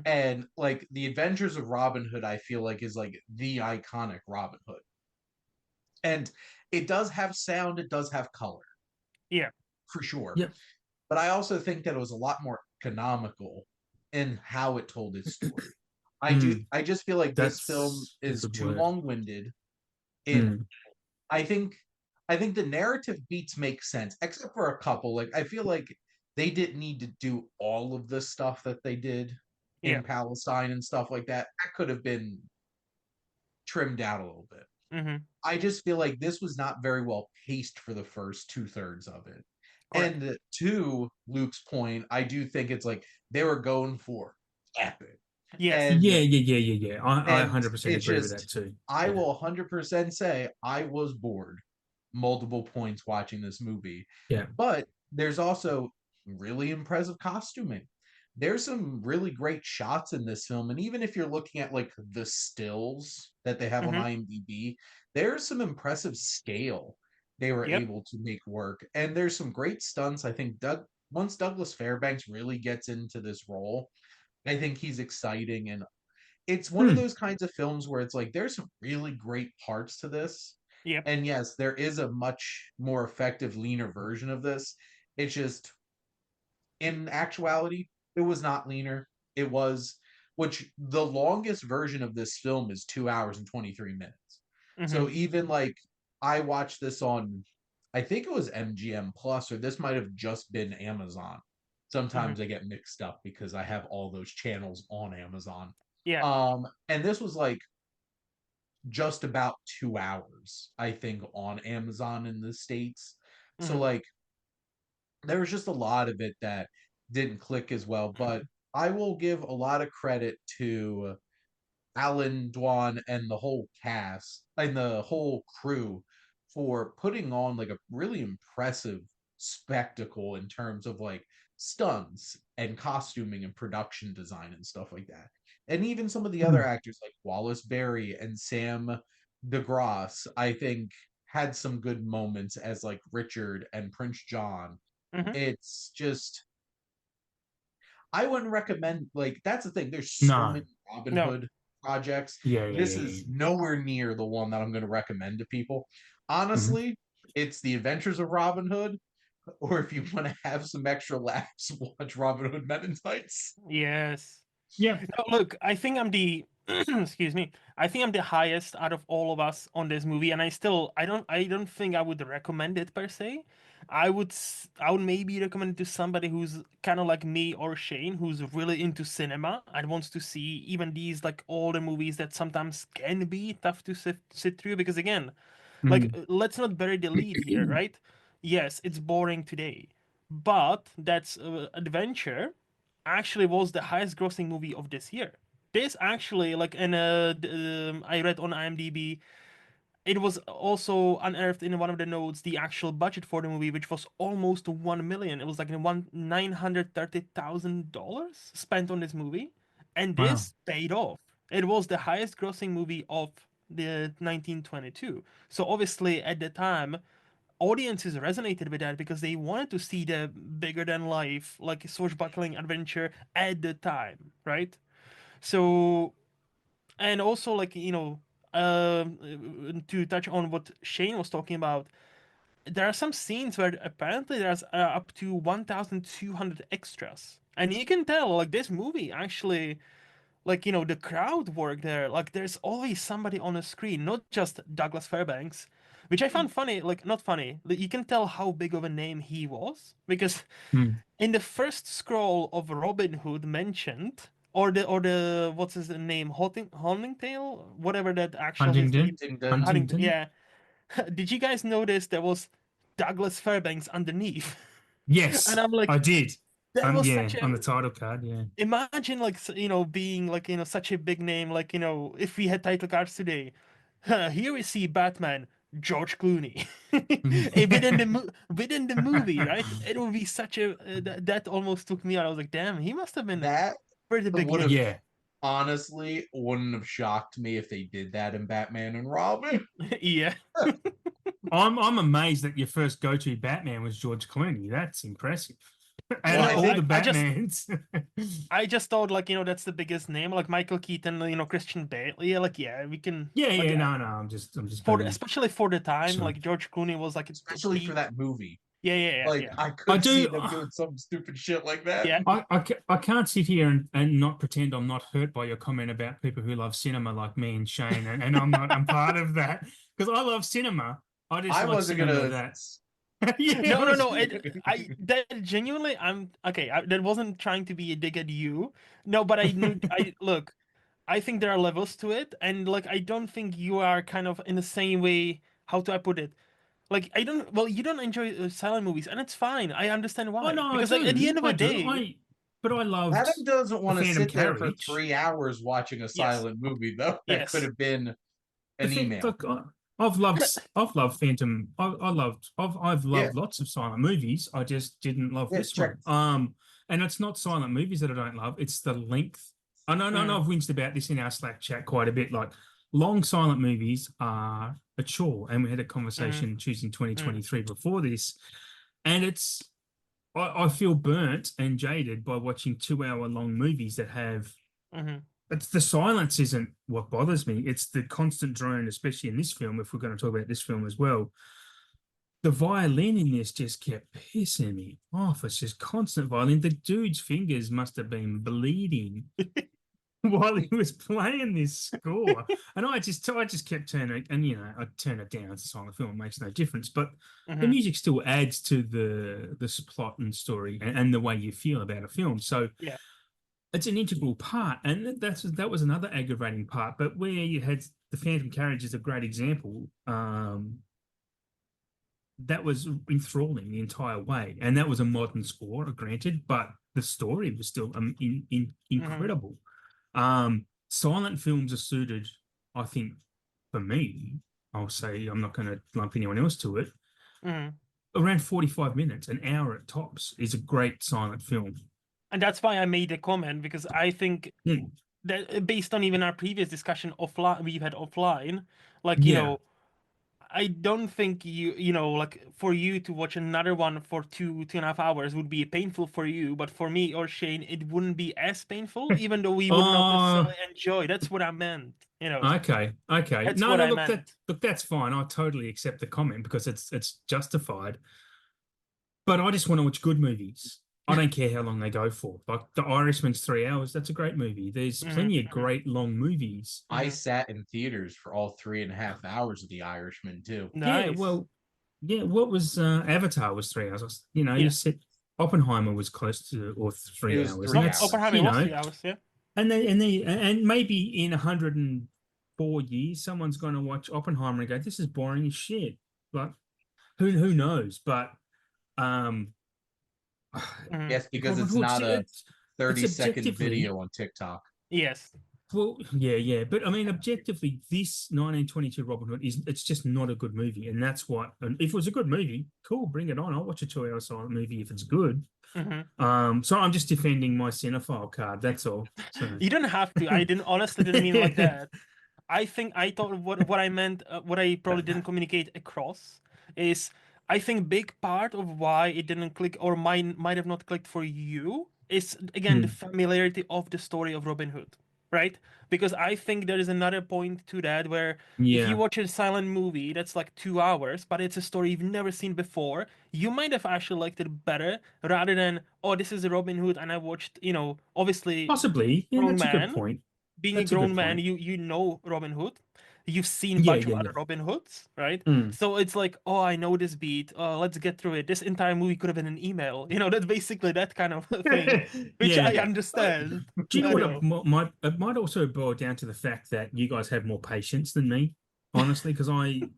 And like the Adventures of Robin Hood, I feel like is like the iconic Robin Hood. And it does have sound, it does have color. Yeah. For sure. Yep. But I also think that it was a lot more economical in how it told its story. I just feel like this film is too long-winded. I think the narrative beats make sense, except for a couple. Like I feel like they didn't need to do all of the stuff that they did in Palestine and stuff like that. That could have been trimmed out a little bit. I just feel like this was not very well paced for the first 2/3 of it. Correct. And to Luke's point, I do think it's like they were going for epic. Yes. And, yeah. I and 100% it's agree with just, that too. I will 100% say I was bored multiple points watching this movie. Yeah. But there's also really impressive costuming. There's some really great shots in this film. And even if you're looking at like the stills that they have on IMDb, there's some impressive scale they were able to make work. And there's some great stunts. I think once Douglas Fairbanks really gets into this role, I think he's exciting. And it's one of those kinds of films where it's like there's some really great parts to this. Yep. And yes, there is a much more effective, leaner version of this. It's just, in actuality, it was not leaner. It was, which the longest version of this film is 2 hours and 23 minutes. So even like I watched this on, I think it was MGM Plus, or this might have just been Amazon. Sometimes I get mixed up because I have all those channels on Amazon. Yeah. And this was like just about 2 hours, I think, on Amazon in the States. So like there was just a lot of it that didn't click as well. But I will give a lot of credit to Alan Dwan and the whole cast and the whole crew for putting on like a really impressive spectacle in terms of like stunts and costuming and production design and stuff like that. And even some of the other actors like Wallace Berry and Sam DeGrasse, I think, had some good moments as like Richard and Prince John. It's just, I wouldn't recommend, like, that's the thing. There's so many Robin Hood projects. This is nowhere near the one that I'm going to recommend to people. Honestly, it's The Adventures of Robin Hood, or if you want to have some extra laughs, watch Robin Hood Men in Tights. Yes. Yeah. No, look, I think I'm the excuse me. I think I'm the highest out of all of us on this movie, and I don't think I would recommend it per se. I would maybe recommend it to somebody who's kind of like me or Shane, who's really into cinema and wants to see even these like older movies that sometimes can be tough to sit through, because again, like let's not bury the lead here, right? Yes, it's boring today, but that's Adventure actually was the highest grossing movie of this year. This actually, like, in I read on IMDb, it was also unearthed in one of the notes the actual budget for the movie, which was almost 1 million. It was like $930,000 spent on this movie, and this paid off. It was the highest grossing movie of the 1922. So obviously at the time, audiences resonated with that because they wanted to see the bigger than life, like swashbuckling adventure at the time, right? So, and also, like, to touch on what Shane was talking about, there are some scenes where apparently there's up to 1,200 extras, and you can tell like this movie actually, like, the crowd work there, like there's always somebody on the screen, not just Douglas Fairbanks, which I found funny. Like, not funny, you can tell how big of a name he was, because in the first scroll of Robin Hood mentioned, or the what's his name, Huntingdale, whatever that actual his name, Huntington, yeah. Did you guys notice there was Douglas Fairbanks underneath? Yes, And I'm like, I did. that was Yeah, such a, on the title card. Yeah. imagine, like, being like, such a big name, like, if we had title cards today. Here we see Batman, George Clooney. Within the movie, right? It would be such a that almost took me out. I was like, damn, he must have been a That pretty big would name. have, Yeah. honestly, wouldn't have shocked me if they did that in Batman and Robin. Yeah. I'm amazed that your first go-to Batman was George Clooney. That's impressive. And I all think- the Batmans. I just thought, like, that's the biggest name, like Michael Keaton, Christian Bale. Yeah, like, yeah, we can. yeah, like, no. I'm just for being- especially for the time, Sorry. like George Clooney was like especially for peak. that movie. Yeah. Like, yeah. I I could do- see them doing some stupid shit like that. Yeah. I can't sit here and not pretend I'm not hurt by your comment about people who love cinema like me and Shane, and I'm part of that because I love cinema. I just I like wasn't cinema gonna. that. Yeah, No. That genuinely, I'm okay. That wasn't trying to be a dig at you. No, but I knew. Look. I think there are levels to it, and like I don't think you are kind of in the same way. How do I put it? Like I don't. Well, you don't enjoy silent movies, and it's fine. I understand why. Oh no, Because I like at the do. end of I the do. day, But I loved Adam doesn't want to Phantom sit there for Carriage. 3 hours watching a silent movie, though. That Yes. could have been an email. Look, I've loved Phantom. I've loved lots of silent movies. I just didn't love Yeah, this check. one. And it's not silent movies that I don't love. It's the length. I know, I've whinged about this in our Slack chat quite a bit. Like long silent movies are a chore, and we had a conversation choosing 2023 before this, and it's. I feel burnt and jaded by watching 2 hour long movies that have. It's the silence isn't what bothers me. It's the constant drone, especially in this film. If we're going to talk about this film as well, the violin in this just kept pissing me off. It's just constant violin. The dude's fingers must have been bleeding while he was playing this score. And I just kept turning, and I turn it down. It's a silent film; it makes no difference. But the music still adds to the plot and story and the way you feel about a film. So yeah. It's an integral part, and that was another aggravating part. But where you had the Phantom Carriage is a great example. That was enthralling the entire way, and that was a modern score, granted, but the story was still incredible. Silent films are suited, I think, for me. I'll say I'm not going to lump anyone else to it. Around 45 minutes, an hour at tops, is a great silent film. And that's why I made the comment, because I think that based on even our previous discussion we've had offline, like, I don't think like for you to watch another one for 2.5 hours would be painful for you, but for me or Shane, it wouldn't be as painful, even though we would not necessarily enjoy. That's what I meant, Okay. That's No, what I look, meant. that's fine. I totally accept the comment because it's justified. But I just want to watch good movies. I don't care how long they go for. Like The Irishman's 3 hours. That's a great movie. There's plenty of great long movies. I sat in theaters for all 3.5 hours of The Irishman too. Nice. What was Avatar was 3 hours. You said Oppenheimer was close to or 3 hours. 3 hours. Oppenheimer was 3 hours, yeah. And maybe in 104 years, someone's going to watch Oppenheimer and go, "This is boring as shit." Like, who knows? But yes, because it's not a 30-second video on TikTok. Yes. Well, yeah, but I mean, objectively, this 1922 Robin Hood it's just not a good movie, and that's what. And if it was a good movie, cool, bring it on. I'll watch a 2-hour silent movie if it's good. So I'm just defending my cinephile card. That's all. So. You don't have to. I honestly didn't mean like that. I thought what I meant, what I probably didn't communicate across is, I think big part of why it didn't click or might have not clicked for you is, again, the familiarity of the story of Robin Hood, right? Because I think there is another point to that where if you watch a silent movie that's like 2 hours, but it's a story you've never seen before, you might have actually liked it better rather than, oh, this is a Robin Hood and I watched, obviously Possibly. Yeah, that's a good point. Being a grown man, you know Robin Hood. You've seen a bunch of other Robin Hoods, right? So it's like, oh, I know this beat. Let's get through it. This entire movie could have been an email. That's basically that kind of thing, which I understand. Do you know what it might also boil down to the fact that you guys have more patience than me, honestly, because I'm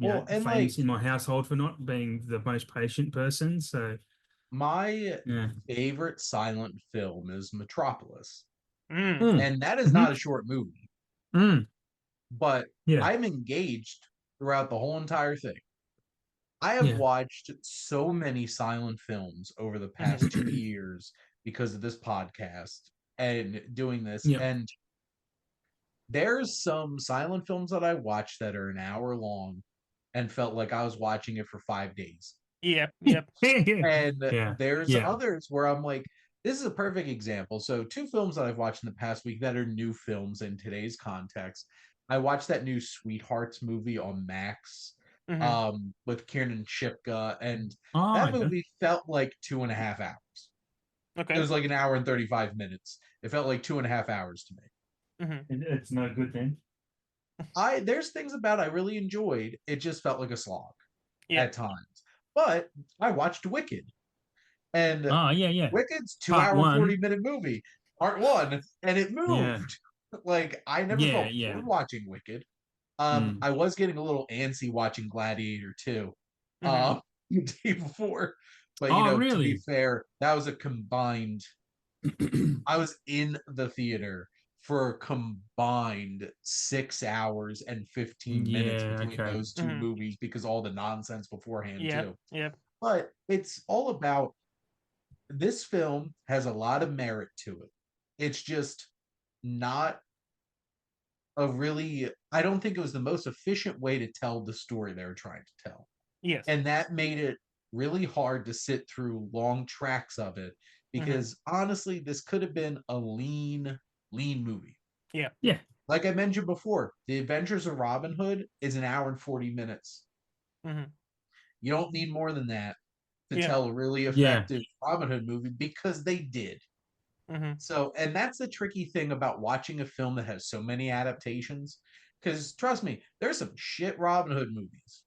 famous in my household for not being the most patient person. So my favorite silent film is Metropolis. Mm. And that is not a short movie. But I'm engaged throughout the whole entire thing. I have watched so many silent films over the past 2 years because of this podcast and doing this. And there's some silent films that I watched that are an hour long and felt like I was watching it for 5 days. Yep. And Yeah. there's others where I'm like, this is a perfect example. So 2 films that I've watched in the past week that are new films in today's context. I watched that new Sweethearts movie on Max with Kiernan Shipka, and that movie felt like 2.5 hours. Okay. It was like an hour and 35 minutes. It felt like 2.5 hours to me. It's no good then. There's things about I really enjoyed. It just felt like a slog at times. But I watched Wicked. And Wicked's 2-hour and 40-minute movie, part 1, and it moved. Like, I never felt bored watching Wicked. I was getting a little antsy watching Gladiator 2 the day before. But to be fair, that was a combined I was in the theater for a combined 6 hours and 15 minutes between those 2 movies because all the nonsense beforehand too. Yeah. But it's all about, this film has a lot of merit to it. It's just not I don't think it was the most efficient way to tell the story they were trying to tell. Yes. And that made it really hard to sit through long tracks of it because honestly, this could have been a lean movie. Yeah. Like I mentioned before, The Adventures of Robin Hood is an hour and 40 minutes. You don't need more than that to tell a really effective Robin Hood movie because they did. So, and that's the tricky thing about watching a film that has so many adaptations. Because trust me, there's some shit Robin Hood movies.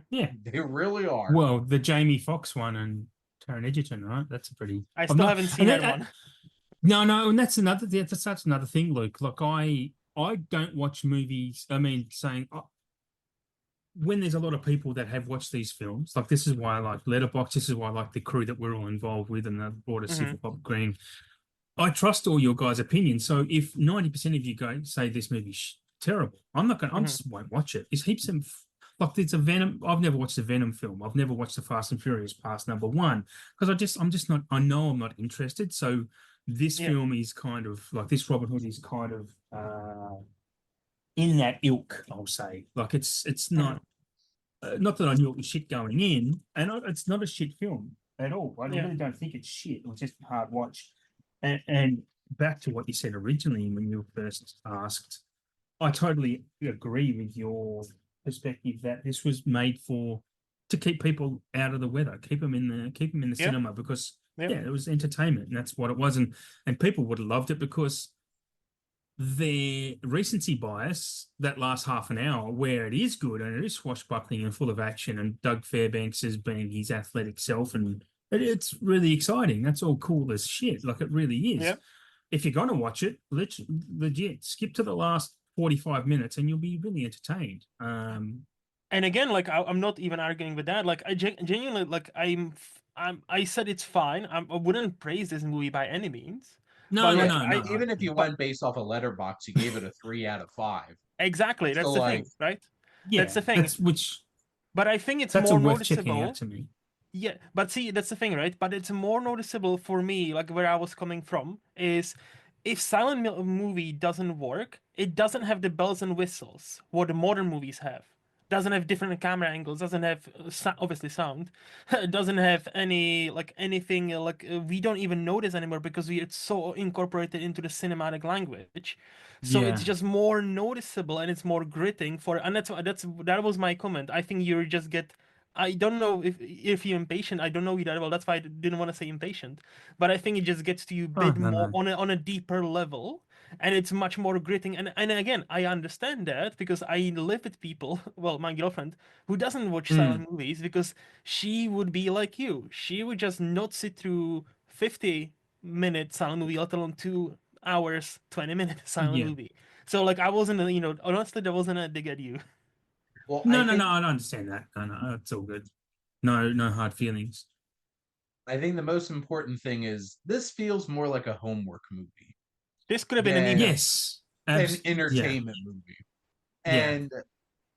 Yeah, they really are. Well, the Jamie Foxx one and Taron Egerton, right? That's a pretty. I still haven't seen that one. No, and that's another. That's another thing, Luke. Like I don't watch movies. I mean, saying. When there's a lot of people that have watched these films, like this is why I like Letterboxd, this is why I like the crew that we're all involved with and the broader Civil Pop Green. I trust all your guys' opinions. So if 90% of you guys say this movie's terrible, I'm not going to, I just won't watch it. It's heaps of, like it's a Venom. I've never watched a Venom film. I've never watched the Fast and Furious past #1 because I'm just not, I know I'm not interested. So this film is kind of like this Robin Hood is kind of in that ilk, I'll say. Like it's not, not that I knew it was shit going in, and it's not a shit film at all. I really don't think it's shit. It was just a hard watch. And back to what you said originally when you first asked, I totally agree with your perspective that this was made to keep people out of the weather, keep them in the cinema because it was entertainment, and that's what it was, and people would have loved it because their recency bias, that last half an hour where it is good and it is swashbuckling and full of action and Doug Fairbanks as being his athletic self, and it's really exciting. That's all cool as shit. Like it really is. Yeah. If you're going to watch it, legit, skip to the last 45 minutes and you'll be really entertained. And again, like I'm not even arguing with that. Like I genuinely, like I said it's fine. I wouldn't praise this movie by any means. No. Even if you went based off a Letterboxd, you gave it a 3 out of 5. Exactly, that's the thing, right? Yeah, that's the thing. But I think it's more noticeable to me. Yeah, but see, that's the thing, right? But it's more noticeable for me, like where I was coming from, is if silent movie doesn't work, it doesn't have the bells and whistles what the modern movies have. Doesn't have different camera angles, doesn't have obviously sound, doesn't have anything we don't even notice anymore because it's so incorporated into the cinematic language. So it's just more noticeable and it's more gritting and that was my comment. I think you just get. I don't know if you're impatient. I don't know you that well. That's why I didn't want to say impatient. But I think it just gets to you a bit more on a deeper level, and it's much more gritting. And again, I understand that because I live with people. Well, my girlfriend who doesn't watch silent movies because she would be like you. She would just not sit through 50-minute silent movie, let alone 2 hours, 20-minute silent movie. So like I wasn't, honestly, that wasn't a dig at you. Well, no, I don't understand that. No, it's all good. No hard feelings. I think the most important thing is this feels more like a homework movie. This could have been an entertainment movie. And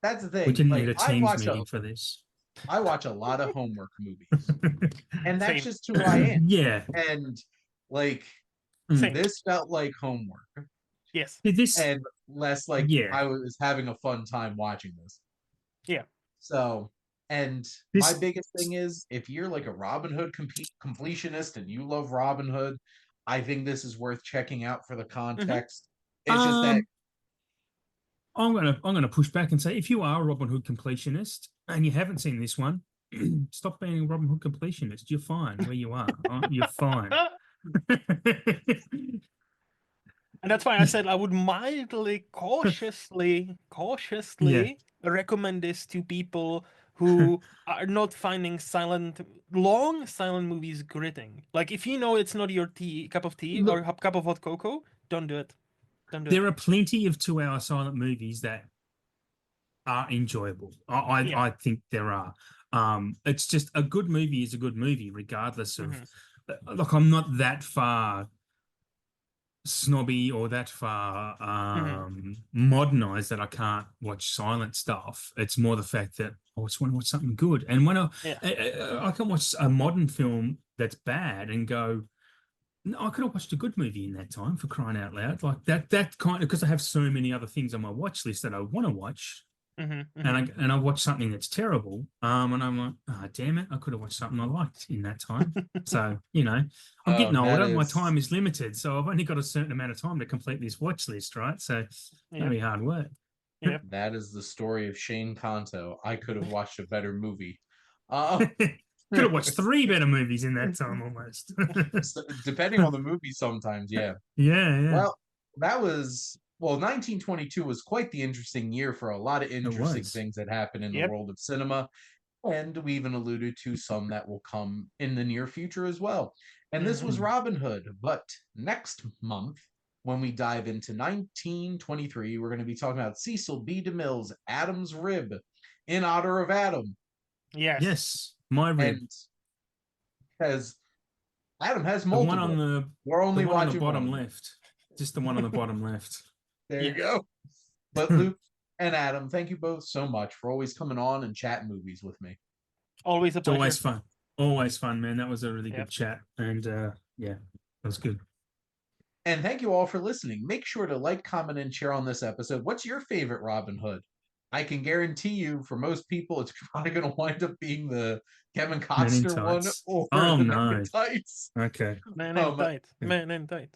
that's the thing. We didn't need a team's meeting for this. I watch a lot of homework movies. And that's just who I am. Yeah. And this felt like homework. Yes. And less like I was having a fun time watching this. Yeah. So, And my biggest thing is, if you're like a Robin Hood completionist and you love Robin Hood, I think this is worth checking out for the context. It's just that I'm gonna push back and say, if you are a Robin Hood completionist and you haven't seen this one, stop being a Robin Hood completionist. You're fine where you are. You're fine. And that's why I said I would mildly, cautiously recommend this to people who are not finding long silent movies gritting. Like, if you know it's not your cup of tea or a cup of hot cocoa, don't do it. There are plenty of 2-hour silent movies that are enjoyable. I think there are. It's just a good movie is a good movie, regardless of. Look, I'm not that far snobby or that far modernized that I can't watch silent stuff. It's more the fact that I just want to watch something good. And when I can watch a modern film that's bad and go, no, I could have watched a good movie in that time, for crying out loud. Like that kind of, because I have so many other things on my watch list that I want to watch. And I watch something that's terrible, and I'm like, oh, damn it, I could have watched something I liked in that time. So, I'm getting older. My time is limited, so I've only got a certain amount of time to complete this watch list, right? So it's going to be hard work. That is the story of Shane Conto. I could have watched a better movie. Could have watched 3 better movies in that time, almost. Depending on the movie sometimes, yeah. Well, that was... Well, 1922 was quite the interesting year for a lot of interesting things that happened in the world of cinema. And we even alluded to some that will come in the near future as well. And this was Robin Hood. But next month, when we dive into 1923, we're going to be talking about Cecil B. DeMille's Adam's Rib, in honor of Adam. Yes, my rib. And because Adam has multiple. The one on the, we're only the one watching on the bottom one. left. Just the one on the bottom left. There you go. But Luke and Adam, thank you both so much for always coming on and chatting movies with me. Always a pleasure. Always fun. Always fun, man. That was a really good chat. And that was good. And thank you all for listening. Make sure to like, comment, and share on this episode. What's your favorite Robin Hood? I can guarantee you, for most people, it's probably going to wind up being the Kevin Costner one or the Man in Tights. Okay. Man in Tight. Man in Tight.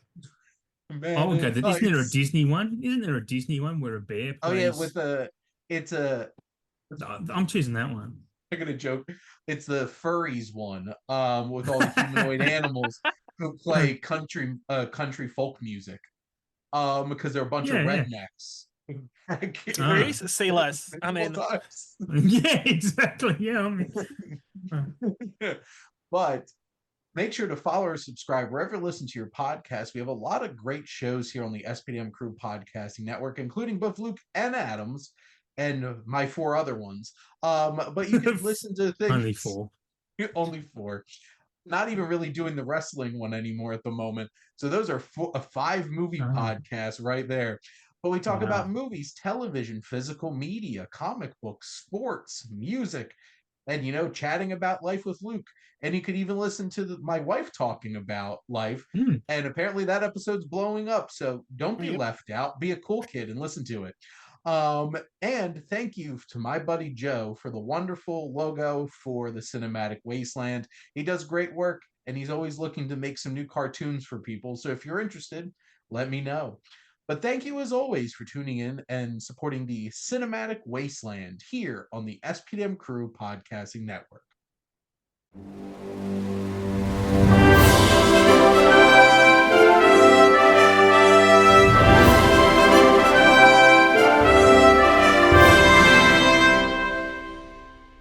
Okay. Isn't there a Disney one? Isn't there a Disney one where a bear plays? Oh yeah, I'm choosing that one. I'm gonna joke. It's the furries one, with all the humanoid animals who play country folk music. Because they're a bunch of rednecks. Please say less. I mean, yeah, exactly. Yeah, but make sure to follow or subscribe wherever you listen to your podcast. We have a lot of great shows here on the SPDM Crew Podcasting Network, including both Luke and Adam's and my 4 other ones. But you can listen to things. Only 4. Only 4. Not even really doing the wrestling one anymore at the moment. So those are 5 movie podcasts right there. But we talk about movies, television, physical media, comic books, sports, music, and, chatting about life with Luke. And you could even listen to my wife talking about life. And apparently that episode's blowing up. So don't be left out. Be a cool kid and listen to it. And thank you to my buddy Joe for the wonderful logo for the Cinematic Wasteland. He does great work, and he's always looking to make some new cartoons for people. So if you're interested, let me know. But thank you as always for tuning in and supporting the Cinematic Wasteland here on the SPDM Crew Podcasting Network.